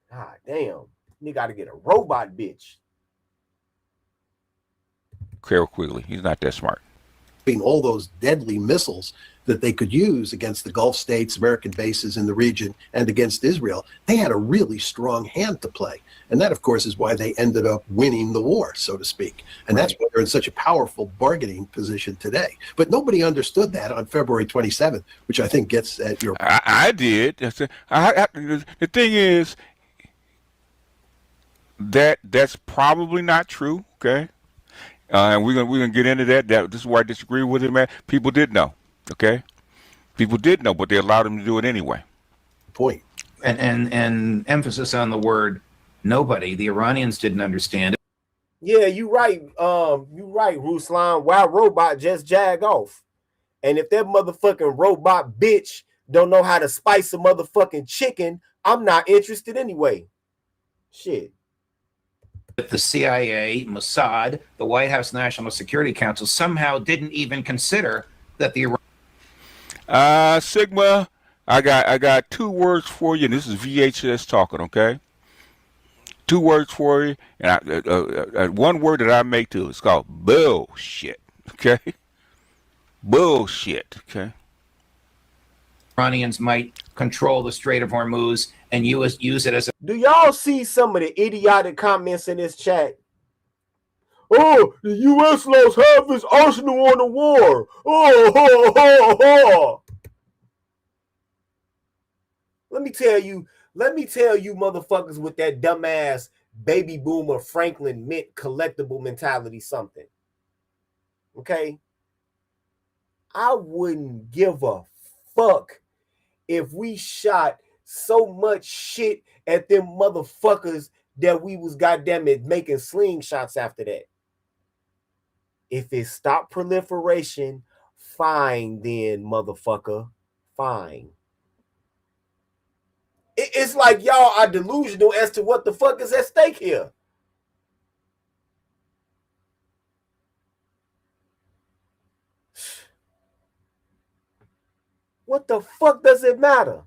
Speaker 1: God damn. You gotta get a robot bitch.
Speaker 5: Carol Quigley. He's not that smart.
Speaker 7: All those deadly missiles that they could use against the Gulf states, American bases in the region, and against Israel, they had a really strong hand to play. And that, of course, is why they ended up winning the war, so to speak. And that's why they're in such a powerful bargaining position today. But nobody understood that on February 27th, which I think gets at your...
Speaker 5: I did. The thing is, that's probably not true, okay? And we're gonna get into that. This is why I disagree with it, man. People did know, okay? People did know, but they allowed them to do it anyway.
Speaker 7: Point.
Speaker 8: And emphasis on the word nobody. The Iranians didn't understand it.
Speaker 1: Yeah, you right. You right, Ruslan. Why robot just jag off? And if that motherfucking robot bitch don't know how to spice a motherfucking chicken, I'm not interested anyway. Shit.
Speaker 8: that the CIA, Mossad, the White House National Security Council somehow didn't even consider that the
Speaker 5: Sigma, I got 2 words for you, and this is VHS talking, okay? 2 words for you, and 1 word that I make too. It's called bullshit, okay? Bullshit, okay?
Speaker 8: Iranians might control the Strait of Hormuz and use it as a...
Speaker 1: Do y'all see some of the idiotic comments in this chat? Oh, the U.S. lost half its arsenal on the war. Oh. Let me tell you, motherfuckers with that dumbass baby boomer Franklin Mint collectible mentality something. Okay? I wouldn't give a fuck if we shot so much shit at them motherfuckers that we was goddamn it making slingshots after that. If it stopped proliferation, fine then, motherfucker. Fine. It's like y'all are delusional as to what the fuck is at stake here. What the fuck does it matter?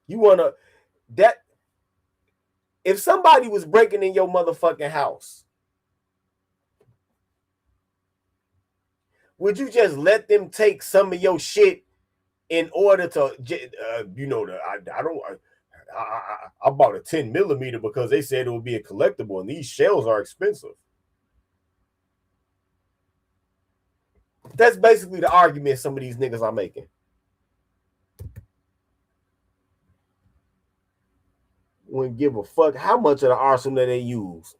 Speaker 1: You wanna that if somebody was breaking in your motherfucking house, would you just let them take some of your shit in order to, I bought a 10mm because they said it would be a collectible and these shells are expensive. That's basically the argument some of these niggas are making. Wouldn't give a fuck how much of the arsenal that they use.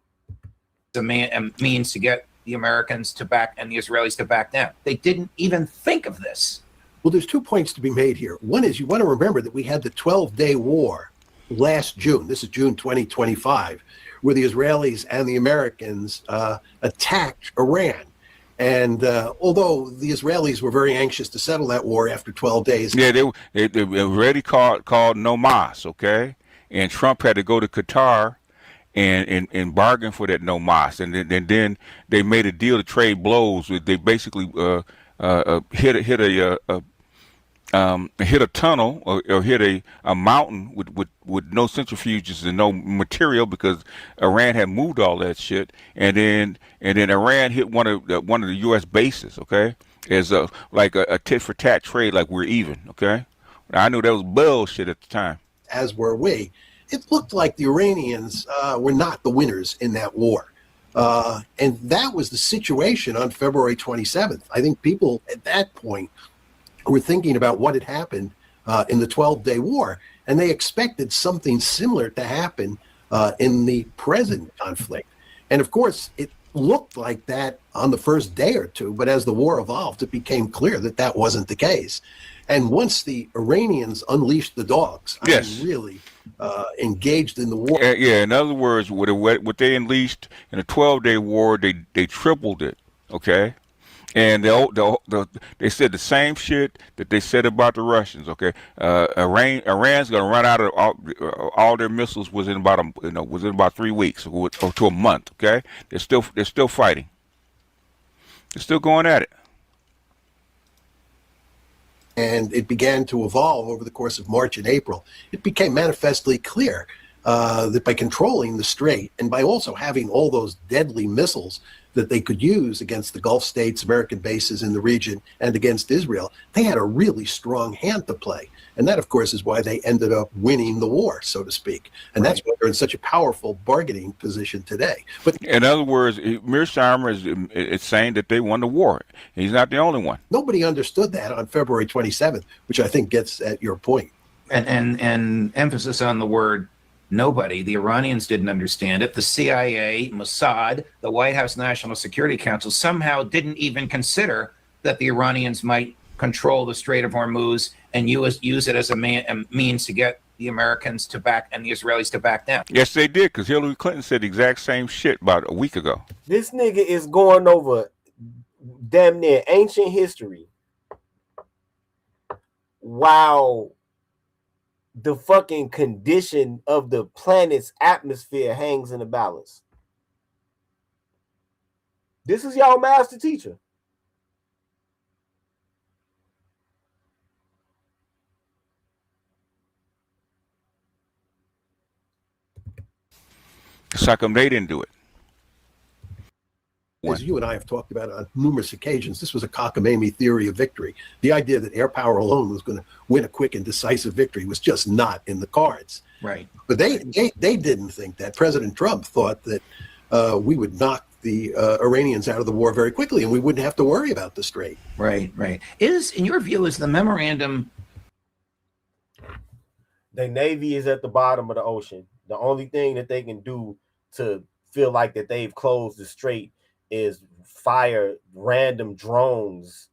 Speaker 8: a means to get the Americans to back and the Israelis to back down. They didn't even think of this.
Speaker 7: Well, there's 2 points to be made here. One is you want to remember that we had the 12-day war last June. This is June 2025, where the Israelis and the Americans attacked Iran. And although the Israelis were very anxious to settle that war after 12 days.
Speaker 5: Yeah, they already called no mas, okay? And Trump had to go to Qatar and bargain for that no mas. And then they made a deal to trade blows. They basically hit a tunnel or hit a mountain with no centrifuges and no material because Iran had moved all that shit, and then Iran hit one of the U.S. bases. Okay, as like a tit for tat trade, like we're even. Okay, I knew that was bullshit at the time.
Speaker 7: As were we. It looked like the Iranians were not the winners in that war. And that was the situation on February 27th. I think people at that point were thinking about what had happened in the 12-day war, and they expected something similar to happen in the present conflict. And of course, it looked like that on the first day or two, but as the war evolved, it became clear that that wasn't the case. And once the Iranians unleashed the dogs,
Speaker 5: yes,
Speaker 7: really engaged in the war.
Speaker 5: Yeah, in other words, what they unleashed in a 12-day war, they tripled it. Okay. And they said the same shit that they said about the Russians. Okay, Iran's gonna run out of all their missiles within about 3 weeks or to a month. Okay, they're still fighting. They're still going at it.
Speaker 7: And it began to evolve over the course of March and April. It became manifestly clear that by controlling the strait and by also having all those deadly missiles that they could use against the Gulf states, American bases in the region, and against Israel, they had a really strong hand to play. And that, of course, is why they ended up winning the war, so to speak. And that's why they're in such a powerful bargaining position today. But
Speaker 5: in other words, Mearsheimer is saying that they won the war. He's not the only one.
Speaker 7: Nobody understood that on February 27th, which I think gets at your point.
Speaker 8: And emphasis on the word nobody. The Iranians didn't understand it. The CIA, Mossad, the White House National Security Council somehow didn't even consider that the Iranians might control the Strait of Hormuz and use it as a means to get the Americans to back and the Israelis to back down.
Speaker 5: Yes, they did, because Hillary Clinton said the exact same shit about a week ago.
Speaker 1: This nigga is going over damn near ancient history. Wow. the fucking condition of the planet's atmosphere hangs in the balance. This is y'all master teacher.
Speaker 5: It's how come they didn't do it?
Speaker 7: As you and I have talked about on numerous occasions, this was a cockamamie theory of victory. The idea that air power alone was going to win a quick and decisive victory was just not in the cards.
Speaker 8: Right.
Speaker 7: But they didn't think that. President Trump thought that we would knock the Iranians out of the war very quickly and we wouldn't have to worry about the Strait.
Speaker 8: Right. In your view, is the memorandum?
Speaker 1: The Navy is at the bottom of the ocean. The only thing that they can do to feel like that they've closed the Strait is fire random drones.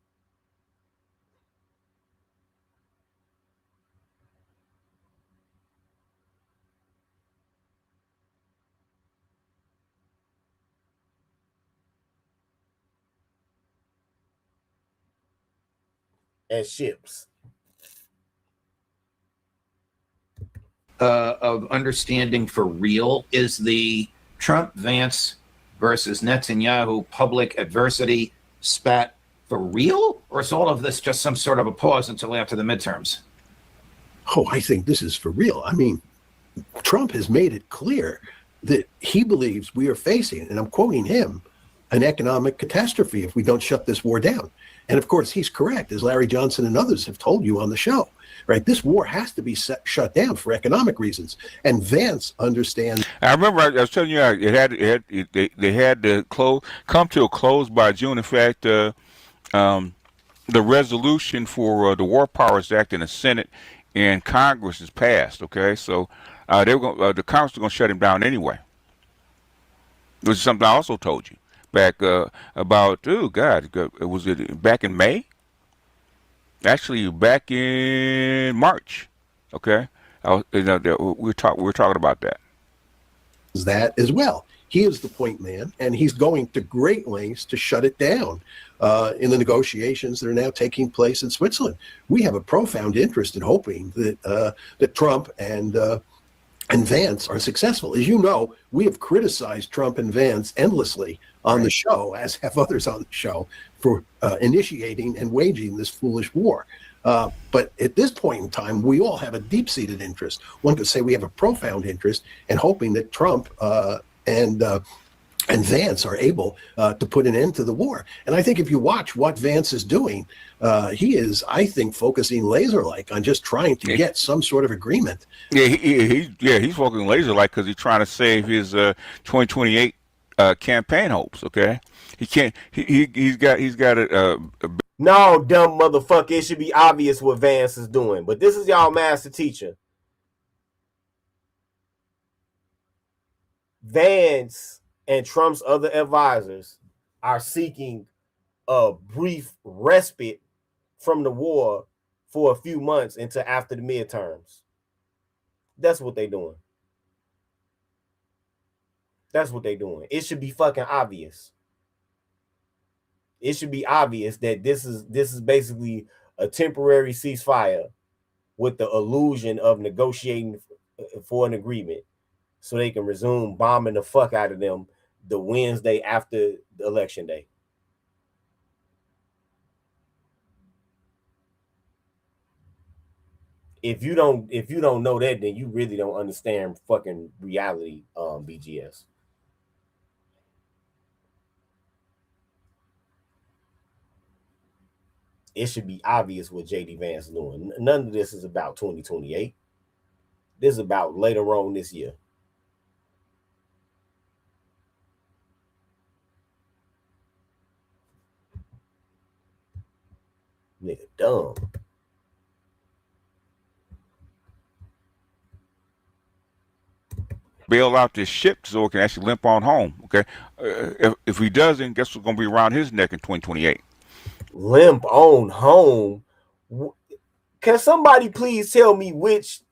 Speaker 1: And ships.
Speaker 8: Of understanding for real is the Trump-Vance versus Netanyahu public adversity spat for real, or is all of this just some sort of a pause until after the midterms?
Speaker 7: Oh, I think this is for real. I mean, Trump has made it clear that he believes we are facing, and I'm quoting him, an economic catastrophe if we don't shut this war down. And of course, he's correct, as Larry Johnson and others have told you on the show. Right, this war has to be shut down for economic reasons, and Vance understands.
Speaker 5: I remember I was telling you they had to come to a close by June. In fact, the resolution for the War Powers Act in the Senate and Congress is passed. Okay, so they were going, the Congress was going to shut him down anyway, which is something I also told you back about. Oh God, was it back in May? Actually, back in March, okay, we were talking about that.
Speaker 7: That as well. He is the point man, and he's going to great lengths to shut it down in the negotiations that are now taking place in Switzerland. We have a profound interest in hoping that that Trump and Vance are successful. As you know, we have criticized Trump and Vance endlessly on the show, as have others on the show, for initiating and waging this foolish war. But at this point in time, we all have a deep-seated interest. One could say we have a profound interest in hoping that Trump and Vance are able to put an end to the war. And I think if you watch what Vance is doing, he is, I think, focusing laser-like on just trying to get some sort of agreement.
Speaker 5: Yeah, he's focusing laser-like because he's trying to save his 2028 campaign hopes. Okay, he can't. He's got a
Speaker 1: No, dumb motherfucker. It should be obvious what Vance is doing. But this is y'all master teacher. Vance and Trump's other advisors are seeking a brief respite from the war for a few months into after the midterms. That's what they're doing. That's what they're doing. It should be fucking obvious. It should be obvious that this is basically a temporary ceasefire with the illusion of negotiating for an agreement so they can resume bombing the fuck out of them the Wednesday after the election day. If you don't know that, then you really don't understand fucking reality, BGS. It should be obvious what JD Vance is doing. None of this is about 2028. This is about later on this year. Nigga dumb.
Speaker 5: Bail out this ship so it can actually limp on home. Okay, if he doesn't, guess what's going to be around his neck in 2028?
Speaker 1: Limp on home. Can somebody please tell me which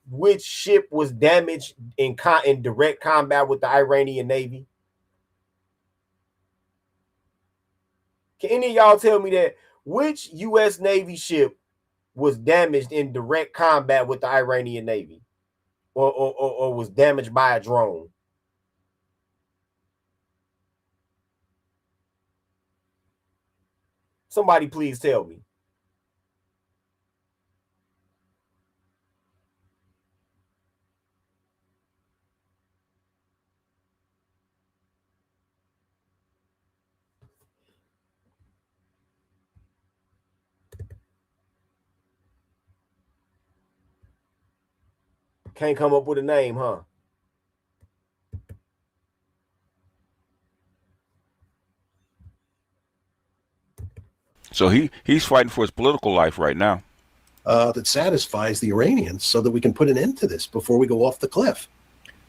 Speaker 1: ship was damaged in direct combat with the Iranian Navy? Can any of y'all tell me that? Which U.S. Navy ship was damaged in direct combat with the Iranian Navy or was damaged by a drone? Somebody please tell me. Can't come up with a name, huh?
Speaker 5: So he's fighting for his political life right now.
Speaker 7: That satisfies the Iranians so that we can put an end to this before we go off the cliff.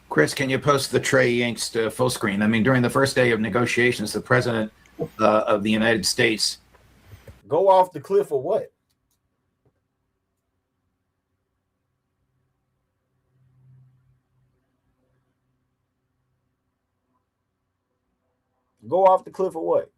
Speaker 8: Chris, can you post the Trey Yingst full screen? I mean, during the first day of negotiations, the president of the United States.
Speaker 1: Go off the cliff or what? Go off the cliff or what?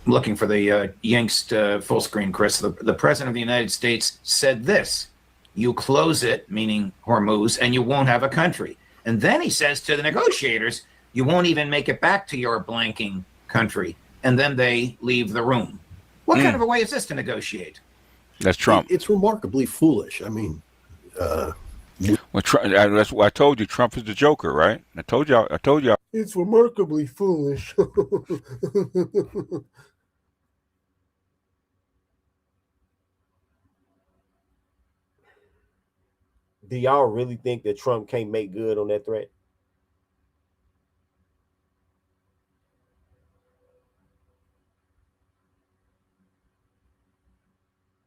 Speaker 8: I'm looking for the Yingst full screen, Chris. The president of the United States said this: you close it, meaning Hormuz, and you won't have a country. And then he says to the negotiators, you won't even make it back to your blanking country. And then they leave the room. What kind of a way is this to negotiate?
Speaker 5: That's Trump.
Speaker 7: It's remarkably foolish. I mean,
Speaker 5: that's what I told you. Trump is the Joker, right? I told y'all.
Speaker 1: It's remarkably foolish. Do y'all really think that Trump can't make good on that threat?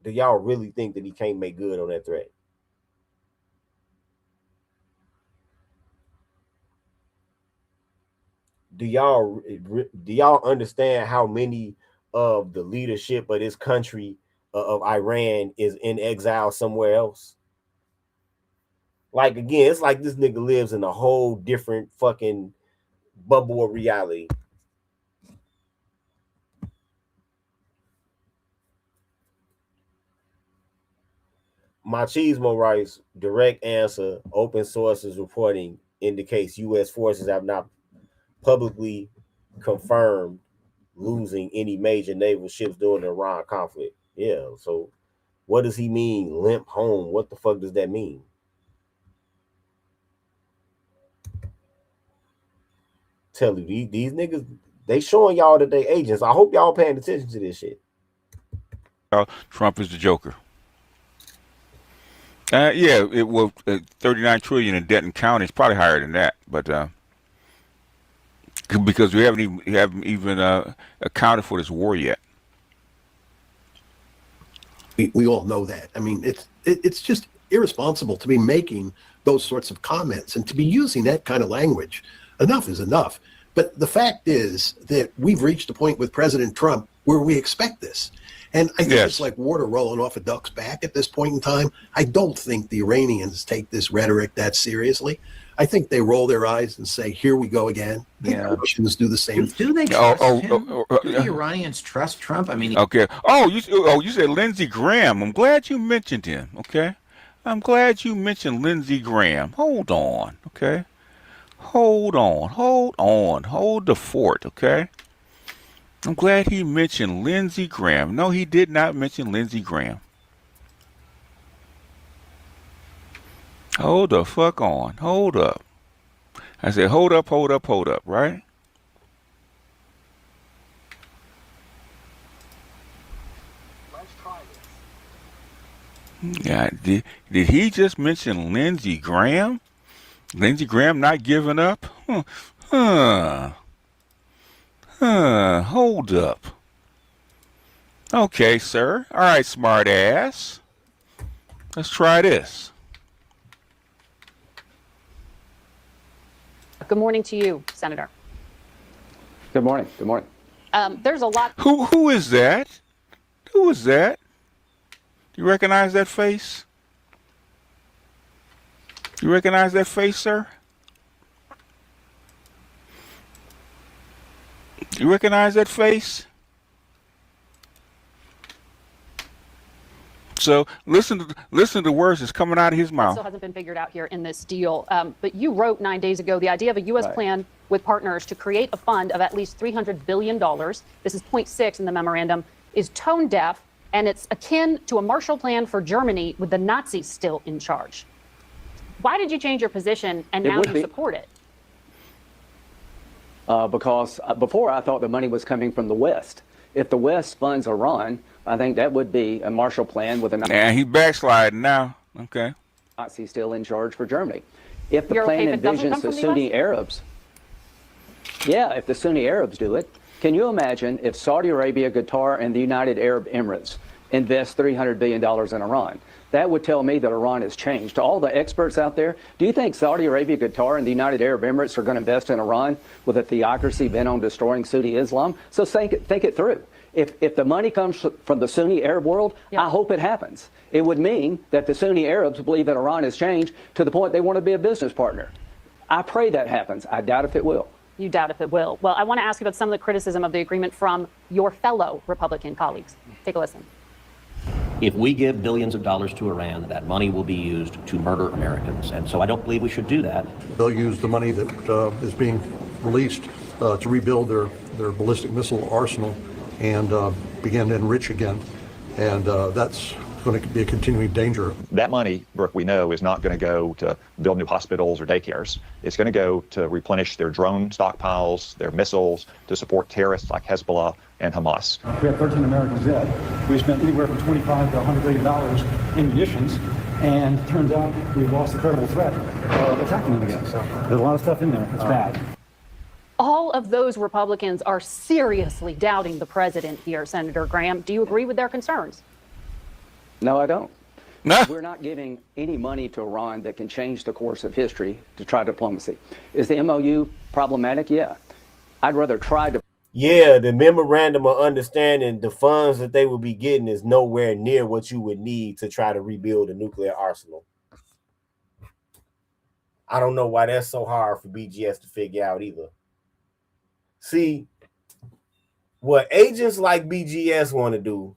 Speaker 1: Do y'all really think that he can't make good on that threat? Do y'all understand how many of the leadership of this country of Iran is in exile somewhere else? Like, again, it's like this nigga lives in a whole different fucking bubble of reality. Machismo writes, direct answer, open sources reporting indicates U.S. forces have not publicly confirmed losing any major naval ships during the Iran conflict. Yeah, so what does he mean, limp home? What the fuck does that mean? Tell you, these niggas, they showing y'all that they agents. I hope y'all paying attention to this shit.
Speaker 5: Trump is the Joker. Yeah, it will 39 trillion in debt and county. It's probably higher than that, but because we haven't even accounted for this war yet.
Speaker 7: We all know that. I mean, it's just irresponsible to be making those sorts of comments and to be using that kind of language. Enough is enough. But the fact is that we've reached a point with President Trump where we expect this. And I think it's like water rolling off a duck's back at this point in time. I don't think the Iranians take this rhetoric that seriously. I think they roll their eyes and say, here we go again.
Speaker 8: Yeah.
Speaker 7: The Russians do the same.
Speaker 8: Do they trust him? Do the Iranians trust Trump? I mean,
Speaker 5: okay. You said Lindsey Graham. I'm glad you mentioned him. Okay. I'm glad you mentioned Lindsey Graham. Hold on. Okay. Hold the fort. Okay. I'm glad he mentioned Lindsey Graham. No, he did not mention Lindsey Graham. Hold the fuck on. Hold up. I said, hold up, right?
Speaker 9: Let's try this.
Speaker 5: Yeah, did he just mention Lindsey Graham? Lindsey Graham not giving up? Hold up. Okay, sir. All right, smart ass. Let's try this.
Speaker 10: Good morning to you, Senator.
Speaker 11: Good morning. Good morning.
Speaker 10: There's a lot.
Speaker 5: Who is that? Who is that? Do you recognize that face? You recognize that face, sir? You recognize that face? So listen to the words that's coming out of his mouth.
Speaker 10: Still hasn't been figured out here in this deal. But you wrote 9 days ago the idea of a U.S. plan with partners to create a fund of at least $300 billion. This is point 6 in the memorandum, is tone deaf, and it's akin to a Marshall Plan for Germany with the Nazis still in charge. Why did you change your position and now you support it?
Speaker 11: Because before I thought the money was coming from the West. If the West funds Iran, I think that would be a Marshall Plan with a
Speaker 5: he's backsliding now. Okay.
Speaker 11: Nazi still in charge for Germany. If the plan envisions the Sunni Arabs, if the Sunni Arabs do it, can you imagine if Saudi Arabia, Qatar, and the United Arab Emirates invest $300 billion in Iran? That would tell me that Iran has changed. To all the experts out there, do you think Saudi Arabia, Qatar, and the United Arab Emirates are going to invest in Iran with a theocracy bent on destroying Sunni Islam? So think it through. If the money comes from the Sunni Arab world, I hope it happens. It would mean that the Sunni Arabs believe that Iran has changed to the point they want to be a business partner. I pray that happens. I doubt if it will.
Speaker 10: You doubt if it will. Well, I want to ask you about some of the criticism of the agreement from your fellow Republican colleagues. Take a listen.
Speaker 12: If we give billions of dollars to Iran, that money will be used to murder Americans. And so I don't believe we should do that.
Speaker 13: They'll use the money that is being released to rebuild their ballistic missile arsenal and begin to enrich again. And that's going to be a continuing danger.
Speaker 14: That money, Brooke, we know is not going to go to build new hospitals or daycares. It's going to go to replenish their drone stockpiles, their missiles, to support terrorists like Hezbollah and Hamas.
Speaker 3: We had 13 Americans dead. We spent anywhere from $25 to $100 billion in munitions, and it turns out we've lost a credible threat of attacking them again. So there's a lot of stuff in there. It's bad.
Speaker 10: All of those Republicans are seriously doubting the president here, Senator Graham. Do you agree with their concerns?
Speaker 11: No, I don't. No. We're not giving any money to Iran that can change the course of history to try diplomacy. Is the MOU problematic? Yeah. I'd rather try to.
Speaker 1: Yeah, the memorandum of understanding, the funds that they will be getting is nowhere near what you would need to try to rebuild a nuclear arsenal. I don't know why that's so hard for BGS to figure out either. See, what agents like BGS want to do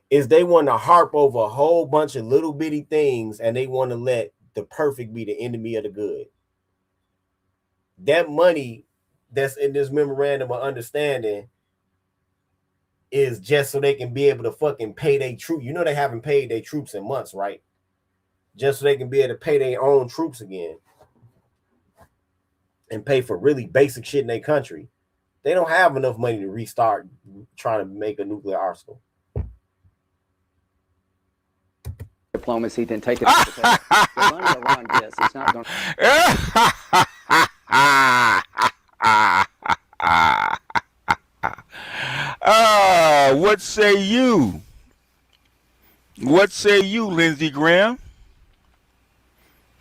Speaker 1: is they want to harp over a whole bunch of little bitty things, and they want to let the perfect be the enemy of the good. That money that's in this memorandum of understanding is just so they can be able to fucking pay their troops. You know they haven't paid their troops in months, right? Just so they can be able to pay their own troops again and pay for really basic shit in their country. They don't have enough money to restart trying to make a nuclear arsenal.
Speaker 11: Diplomacy, then take it off the table. The money Iran gets, it's not going
Speaker 5: to... what say you? What say you, Lindsey Graham?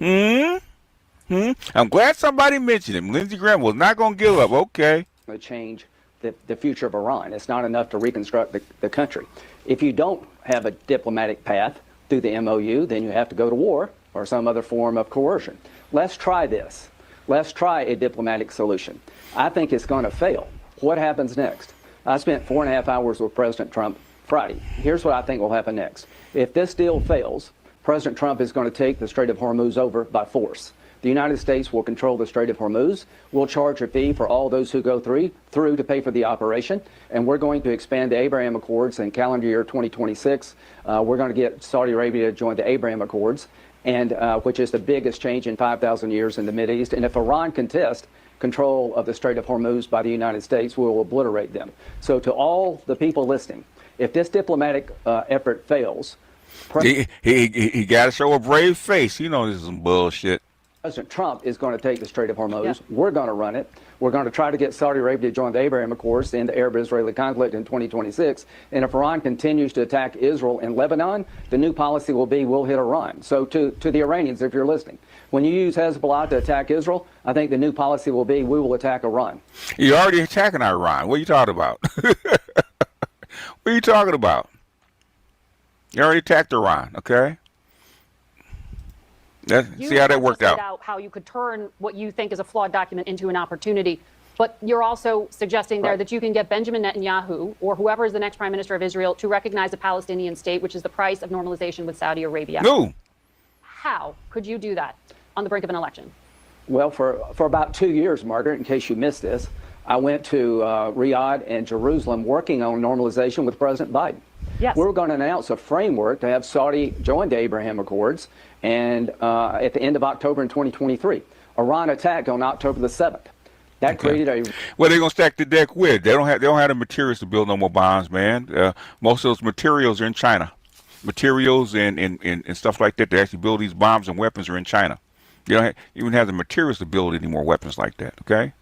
Speaker 5: I'm glad somebody mentioned him. Lindsey Graham was not going to give up. Okay.
Speaker 11: To change the future of Iran. It's not enough to reconstruct the country. If you don't have a diplomatic path through the MOU, then you have to go to war or some other form of coercion. Let's try this. Let's try a diplomatic solution. I think it's going to fail. What happens next? I spent 4.5 hours with President Trump Friday. Here's what I think will happen next. If this deal fails, President Trump is going to take the Strait of Hormuz over by force. The United States will control the Strait of Hormuz. We'll charge a fee for all those who go through to pay for the operation. And we're going to expand the Abraham Accords in calendar year 2026. We're going to get Saudi Arabia to join the Abraham Accords, and which is the biggest change in 5,000 years in the Mideast. And if Iran contests control of the Strait of Hormuz by the United States, we will obliterate them. So to all the people listening, if this diplomatic effort fails,
Speaker 5: he got to show a brave face. You know this is some bullshit.
Speaker 11: President Trump is going to take the Strait of Hormuz. We're going to run it. We're going to try to get Saudi Arabia to join the Abraham Accords to end the Arab-Israeli conflict in 2026. And if Iran continues to attack Israel and Lebanon, the new policy will be we'll hit Iran. So to the Iranians, if you're listening, when you use Hezbollah to attack Israel, I think the new policy will be we will attack Iran.
Speaker 5: You're already attacking Iran. What are you talking about? What are you talking about? You already attacked Iran, okay? See how that worked out.
Speaker 10: How you could turn what you think is a flawed document into an opportunity. But you're also suggesting there that you can get Benjamin Netanyahu or whoever is the next prime minister of Israel to recognize a Palestinian state, which is the price of normalization with Saudi Arabia.
Speaker 5: No.
Speaker 10: How could you do that on the brink of an election?
Speaker 11: Well, for about 2 years, Margaret, in case you missed this, I went to Riyadh and Jerusalem working on normalization with President Biden.
Speaker 10: Yes.
Speaker 11: We're going to announce a framework to have Saudi join the Abraham Accords and at the end of October in 2023. Iran attacked on October the 7th. That created a...
Speaker 5: Well, they're going to stack the deck with. They don't have the materials to build no more bombs, man. Most of those materials are in China. Materials and stuff like that to actually build these bombs and weapons are in China. They don't even have the materials to build any more weapons like that, okay?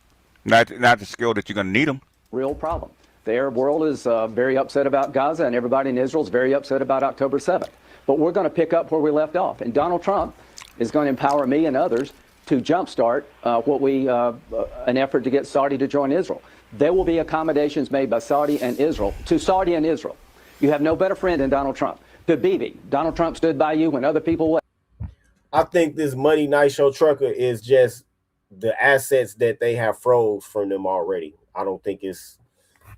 Speaker 5: Not the scale that you're going to need them.
Speaker 11: Real problem. The Arab world is very upset about Gaza, and everybody in Israel is very upset about October 7th. But we're going to pick up where we left off. And Donald Trump is going to empower me and others to jumpstart an effort to get Saudi to join Israel. There will be accommodations made by Saudi and Israel to Saudi and Israel. You have no better friend than Donald Trump. To Bibi, Donald Trump stood by you when other people would.
Speaker 1: I think this Money Night Show trucker is just the assets that they have froze from them already. I don't think it's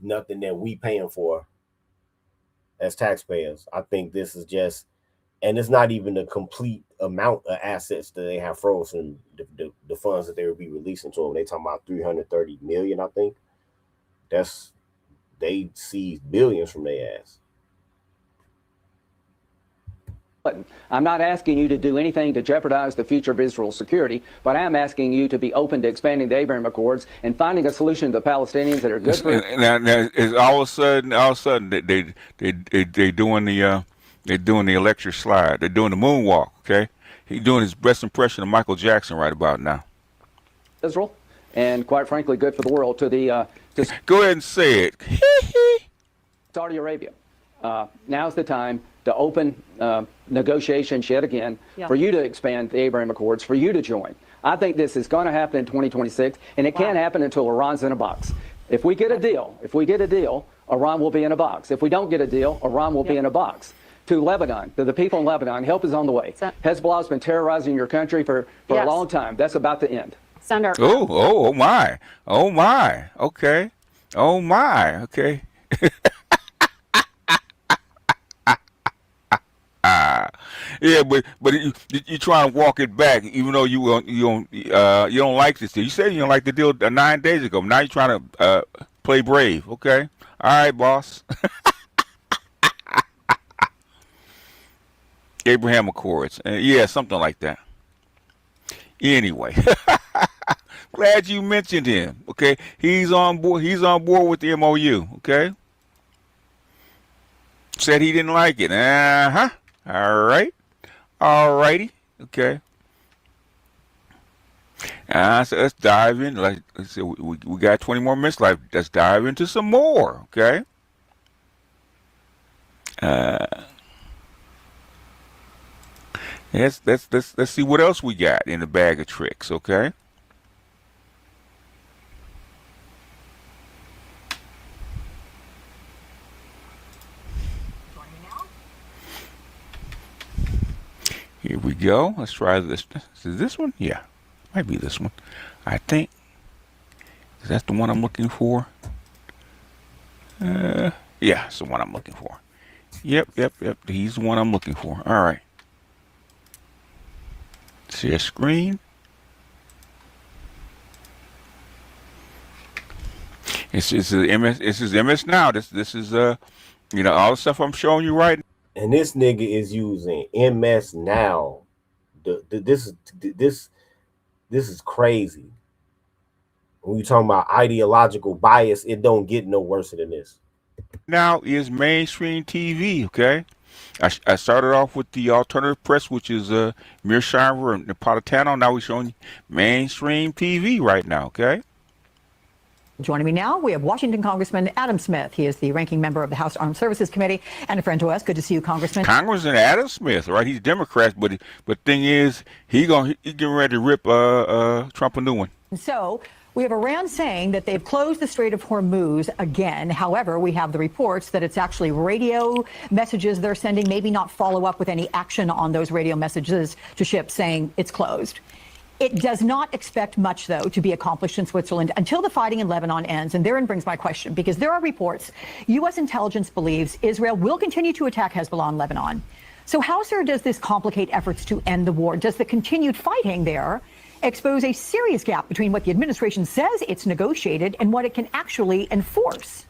Speaker 1: nothing that we paying for as taxpayers. I think this is just, and it's not even the complete amount of assets that they have frozen, the funds that they will be releasing to them. They talking about 330 million, I think. They seized billions from their ass.
Speaker 11: I'm not asking you to do anything to jeopardize the future of Israel's security, but I am asking you to be open to expanding the Abraham Accords and finding a solution to the Palestinians that are good for.
Speaker 5: Now is all of a sudden they doing the electric slide. They're doing the moonwalk. Okay, he's doing his best impression of Michael Jackson right about now.
Speaker 11: Israel, and quite frankly, good for the world. To
Speaker 5: go ahead and say it.
Speaker 11: Saudi Arabia. Now's the time to open negotiations yet again for you to expand the Abraham Accords, for you to join. I think this is going to happen in 2026, and it can't happen until Iran's in a box. If we get a deal, Iran will be in a box. If we don't get a deal, Iran will be in a box. To Lebanon, to the people in Lebanon, help is on the way. Hezbollah's been terrorizing your country for a long time. That's about to end.
Speaker 10: Senator.
Speaker 5: Oh my. Okay. Oh my. Okay. Yeah, but you trying to walk it back, even though you don't like this deal. You said you don't like the deal 9 days ago. Now you're trying to play brave. Okay, all right, boss. Abraham Accords, yeah, something like that. Anyway, glad you mentioned him. Okay, he's on board. He's on board with the MOU. Okay, said he didn't like it. All right. All righty. Okay. So let's dive in. Like I said, we got 20 more minutes left. Let's dive into some more. Okay. Let's see what else we got in the bag of tricks. Okay. Here we go. Let's try this. Is this one? Yeah. Might be this one. I think. Is that the one I'm looking for? Yeah, it's the one I'm looking for. Yep. He's the one I'm looking for. All right. Share screen. This is MS Now. This is all the stuff I'm showing you right now.
Speaker 1: And this nigga is using MS Now. This is crazy. When you talking about ideological bias, it don't get no worse than this.
Speaker 5: Now is mainstream TV, okay? I started off with the alternative press, which is Mearsheimer and Napolitano. Now we're showing you mainstream TV right now, okay?
Speaker 15: Joining me now, we have Washington Congressman Adam Smith. He is the ranking member of the House Armed Services Committee and a friend to us. Good to see you, Congressman.
Speaker 5: Congressman Adam Smith, right? He's Democrat, but thing is, he getting ready to rip Trump a new one.
Speaker 15: So we have Iran saying that they've closed the Strait of Hormuz again. However, we have the reports that it's actually radio messages they're sending, maybe not follow up with any action on those radio messages to ships saying it's closed. It does not expect much, though, to be accomplished in Switzerland until the fighting in Lebanon ends. And therein brings my question, because there are reports U.S. intelligence believes Israel will continue to attack Hezbollah in Lebanon. So how, sir, does this complicate efforts to end the war? Does the continued fighting there expose a serious gap between what the administration says it's negotiated and what it can actually enforce?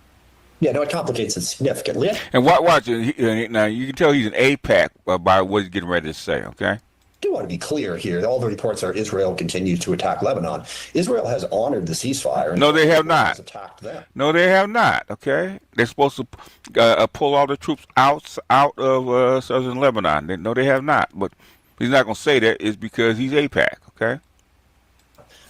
Speaker 16: Yeah, no, it complicates it significantly.
Speaker 5: And watch it. Now, you can tell he's an AIPAC by what he's getting ready to say, okay?
Speaker 16: I do want to be clear here. All the reports are Israel continues to attack Lebanon. Israel has honored the ceasefire.
Speaker 5: No, they have not.
Speaker 16: Attacked them.
Speaker 5: No, they have not. Okay, they're supposed to pull all the troops out of southern Lebanon. No, they have not. But he's not going to say that. It's because he's AIPAC. Okay.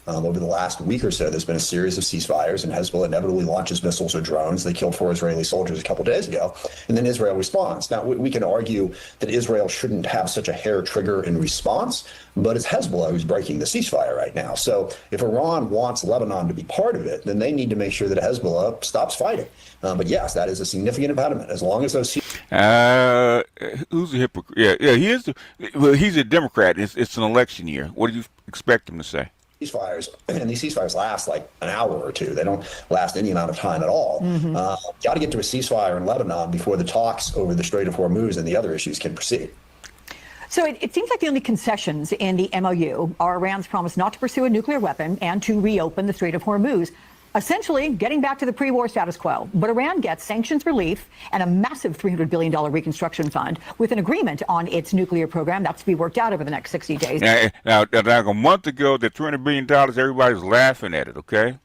Speaker 16: Over the last week or so, there's been a series of ceasefires, and Hezbollah inevitably launches missiles or drones. They killed 4 Israeli soldiers a couple days ago, and then Israel responds. Now, we can argue that Israel shouldn't have such a hair trigger in response, but it's Hezbollah who's breaking the ceasefire right now. So if Iran wants Lebanon to be part of it, then they need to make sure that Hezbollah stops fighting. But yes, that is a significant impediment. As long as those
Speaker 5: who's a hypocrite? Yeah, he is. Well, he's a Democrat. It's an election year. What do you expect him to say?
Speaker 16: Ceasefires, and these ceasefires last like an hour or two. They don't last any amount of time at all. Got to get to a ceasefire in Lebanon before the talks over the Strait of Hormuz and the other issues can proceed.
Speaker 15: So it seems like the only concessions in the MOU are Iran's promise not to pursue a nuclear weapon and to reopen the Strait of Hormuz, essentially getting back to the pre-war status quo. But Iran gets sanctions relief and a massive $300 billion reconstruction fund with an agreement on its nuclear program that's to be worked out over the next 60 days.
Speaker 5: Now a month ago, the $300 billion, everybody's laughing at it, okay?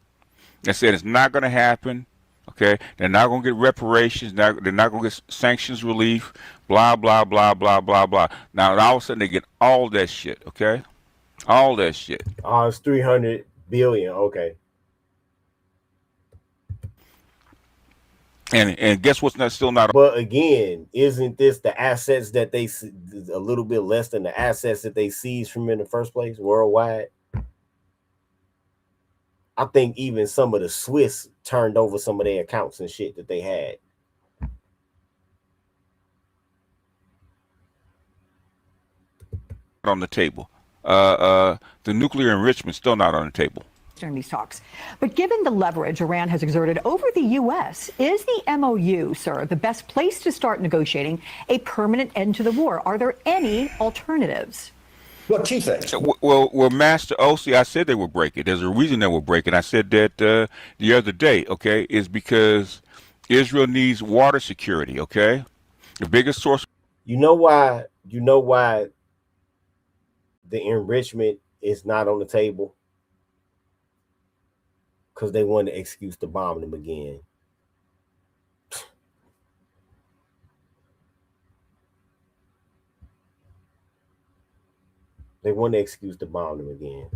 Speaker 5: They said it's not going to happen, okay? They're not going to get reparations. They're not going to get sanctions relief, blah, blah, blah, blah, blah, blah. Now, all of a sudden, they get all that shit, okay? All that shit.
Speaker 1: Oh, it's $300 billion, okay.
Speaker 5: And guess what's still not.
Speaker 1: But again, isn't this the assets that they a little bit less than the assets that they seized from in the first place worldwide? I think even some of the Swiss turned over some of their accounts and shit that they had.
Speaker 5: On the table. The nuclear enrichment still not on the table.
Speaker 15: During these talks. But given the leverage Iran has exerted over the U.S., is the MOU, sir, the best place to start negotiating a permanent end to the war? Are there any alternatives?
Speaker 16: Well, two things.
Speaker 5: Well, Master OC, I said they would break it. There's a reason they will break it. I said that the other day, okay, is because Israel needs water security, okay? The biggest source.
Speaker 1: You know why the enrichment is not on the table? Because they want an excuse to bomb them again. They want an excuse to bomb them again.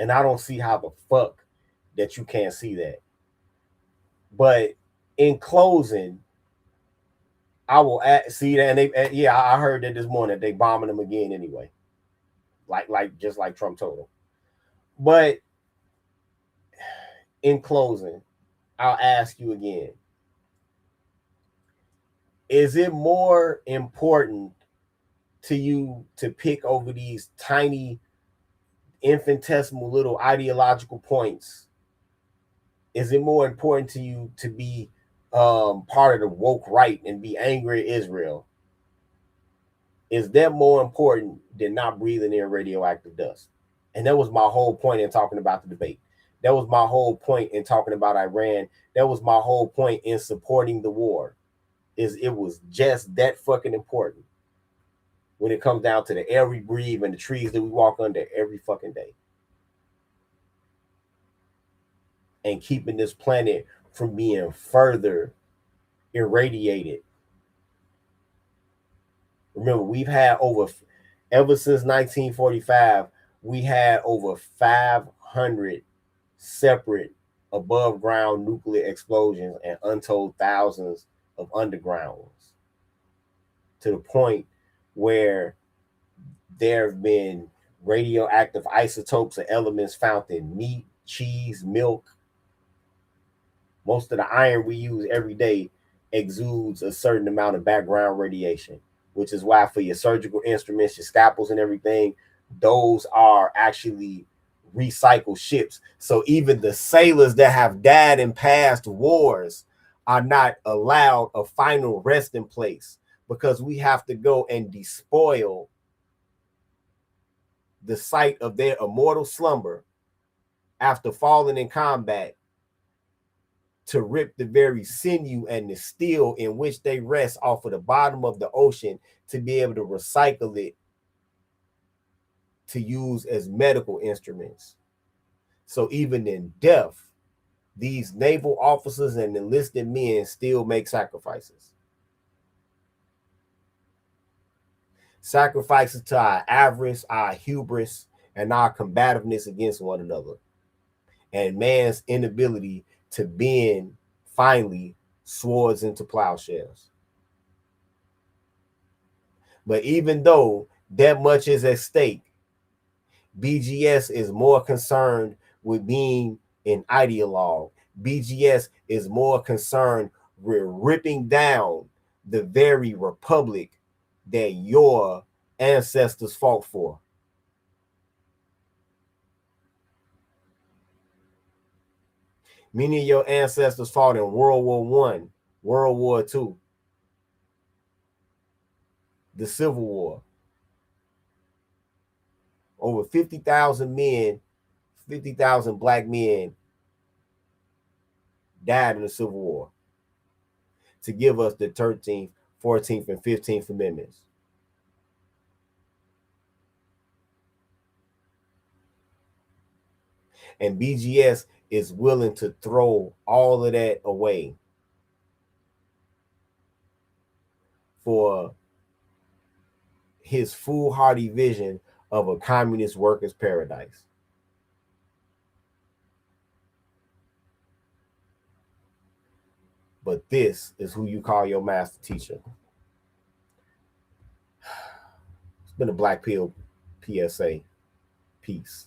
Speaker 1: And I don't see how the fuck that you can't see that. But in closing, I will see that. And I heard that this morning. They bombing them again anyway. Just like Trump told them. But in closing, I'll ask you again. Is it more important to you to pick over these tiny, infinitesimal little ideological points? Is it more important to you to be part of the woke right and be angry at Israel? Is that more important than not breathing in radioactive dust? And that was my whole point in talking about the debate. That was my whole point in talking about Iran. That was my whole point in supporting the war. It was just that fucking important when it comes down to the air we breathe and the trees that we walk under every fucking day. And keeping this planet from being further irradiated. Remember, we've had ever since 1945, we had over 500 separate above ground nuclear explosions and untold thousands of undergrounds, to the point where there have been radioactive isotopes of elements found in meat, cheese, milk. Most of the iron we use every day exudes a certain amount of background radiation, which is why for your surgical instruments, your scalpels and everything, those are actually recycled ships. So even the sailors that have died in past wars are not allowed a final resting place, because we have to go and despoil the site of their immortal slumber after falling in combat, to rip the very sinew and the steel in which they rest off of the bottom of the ocean, to be able to recycle it to use as medical instruments. So even in death, these naval officers and enlisted men still make sacrifices. Sacrifices to our avarice, our hubris, and our combativeness against one another, and man's inability to bend finally swords into plowshares. But even though that much is at stake, BGS is more concerned with being an ideologue. BGS is more concerned with ripping down the very republic that your ancestors fought for. Many of your ancestors fought in World War I, World War II, the Civil War. Over 50,000 men, 50,000 black men died in the Civil War to give us the 13th, 14th, and 15th Amendments. And BGS is willing to throw all of that away for his foolhardy vision of a communist workers' paradise. But this is who you call your master teacher. It's been a Black Pill PSA. Peace.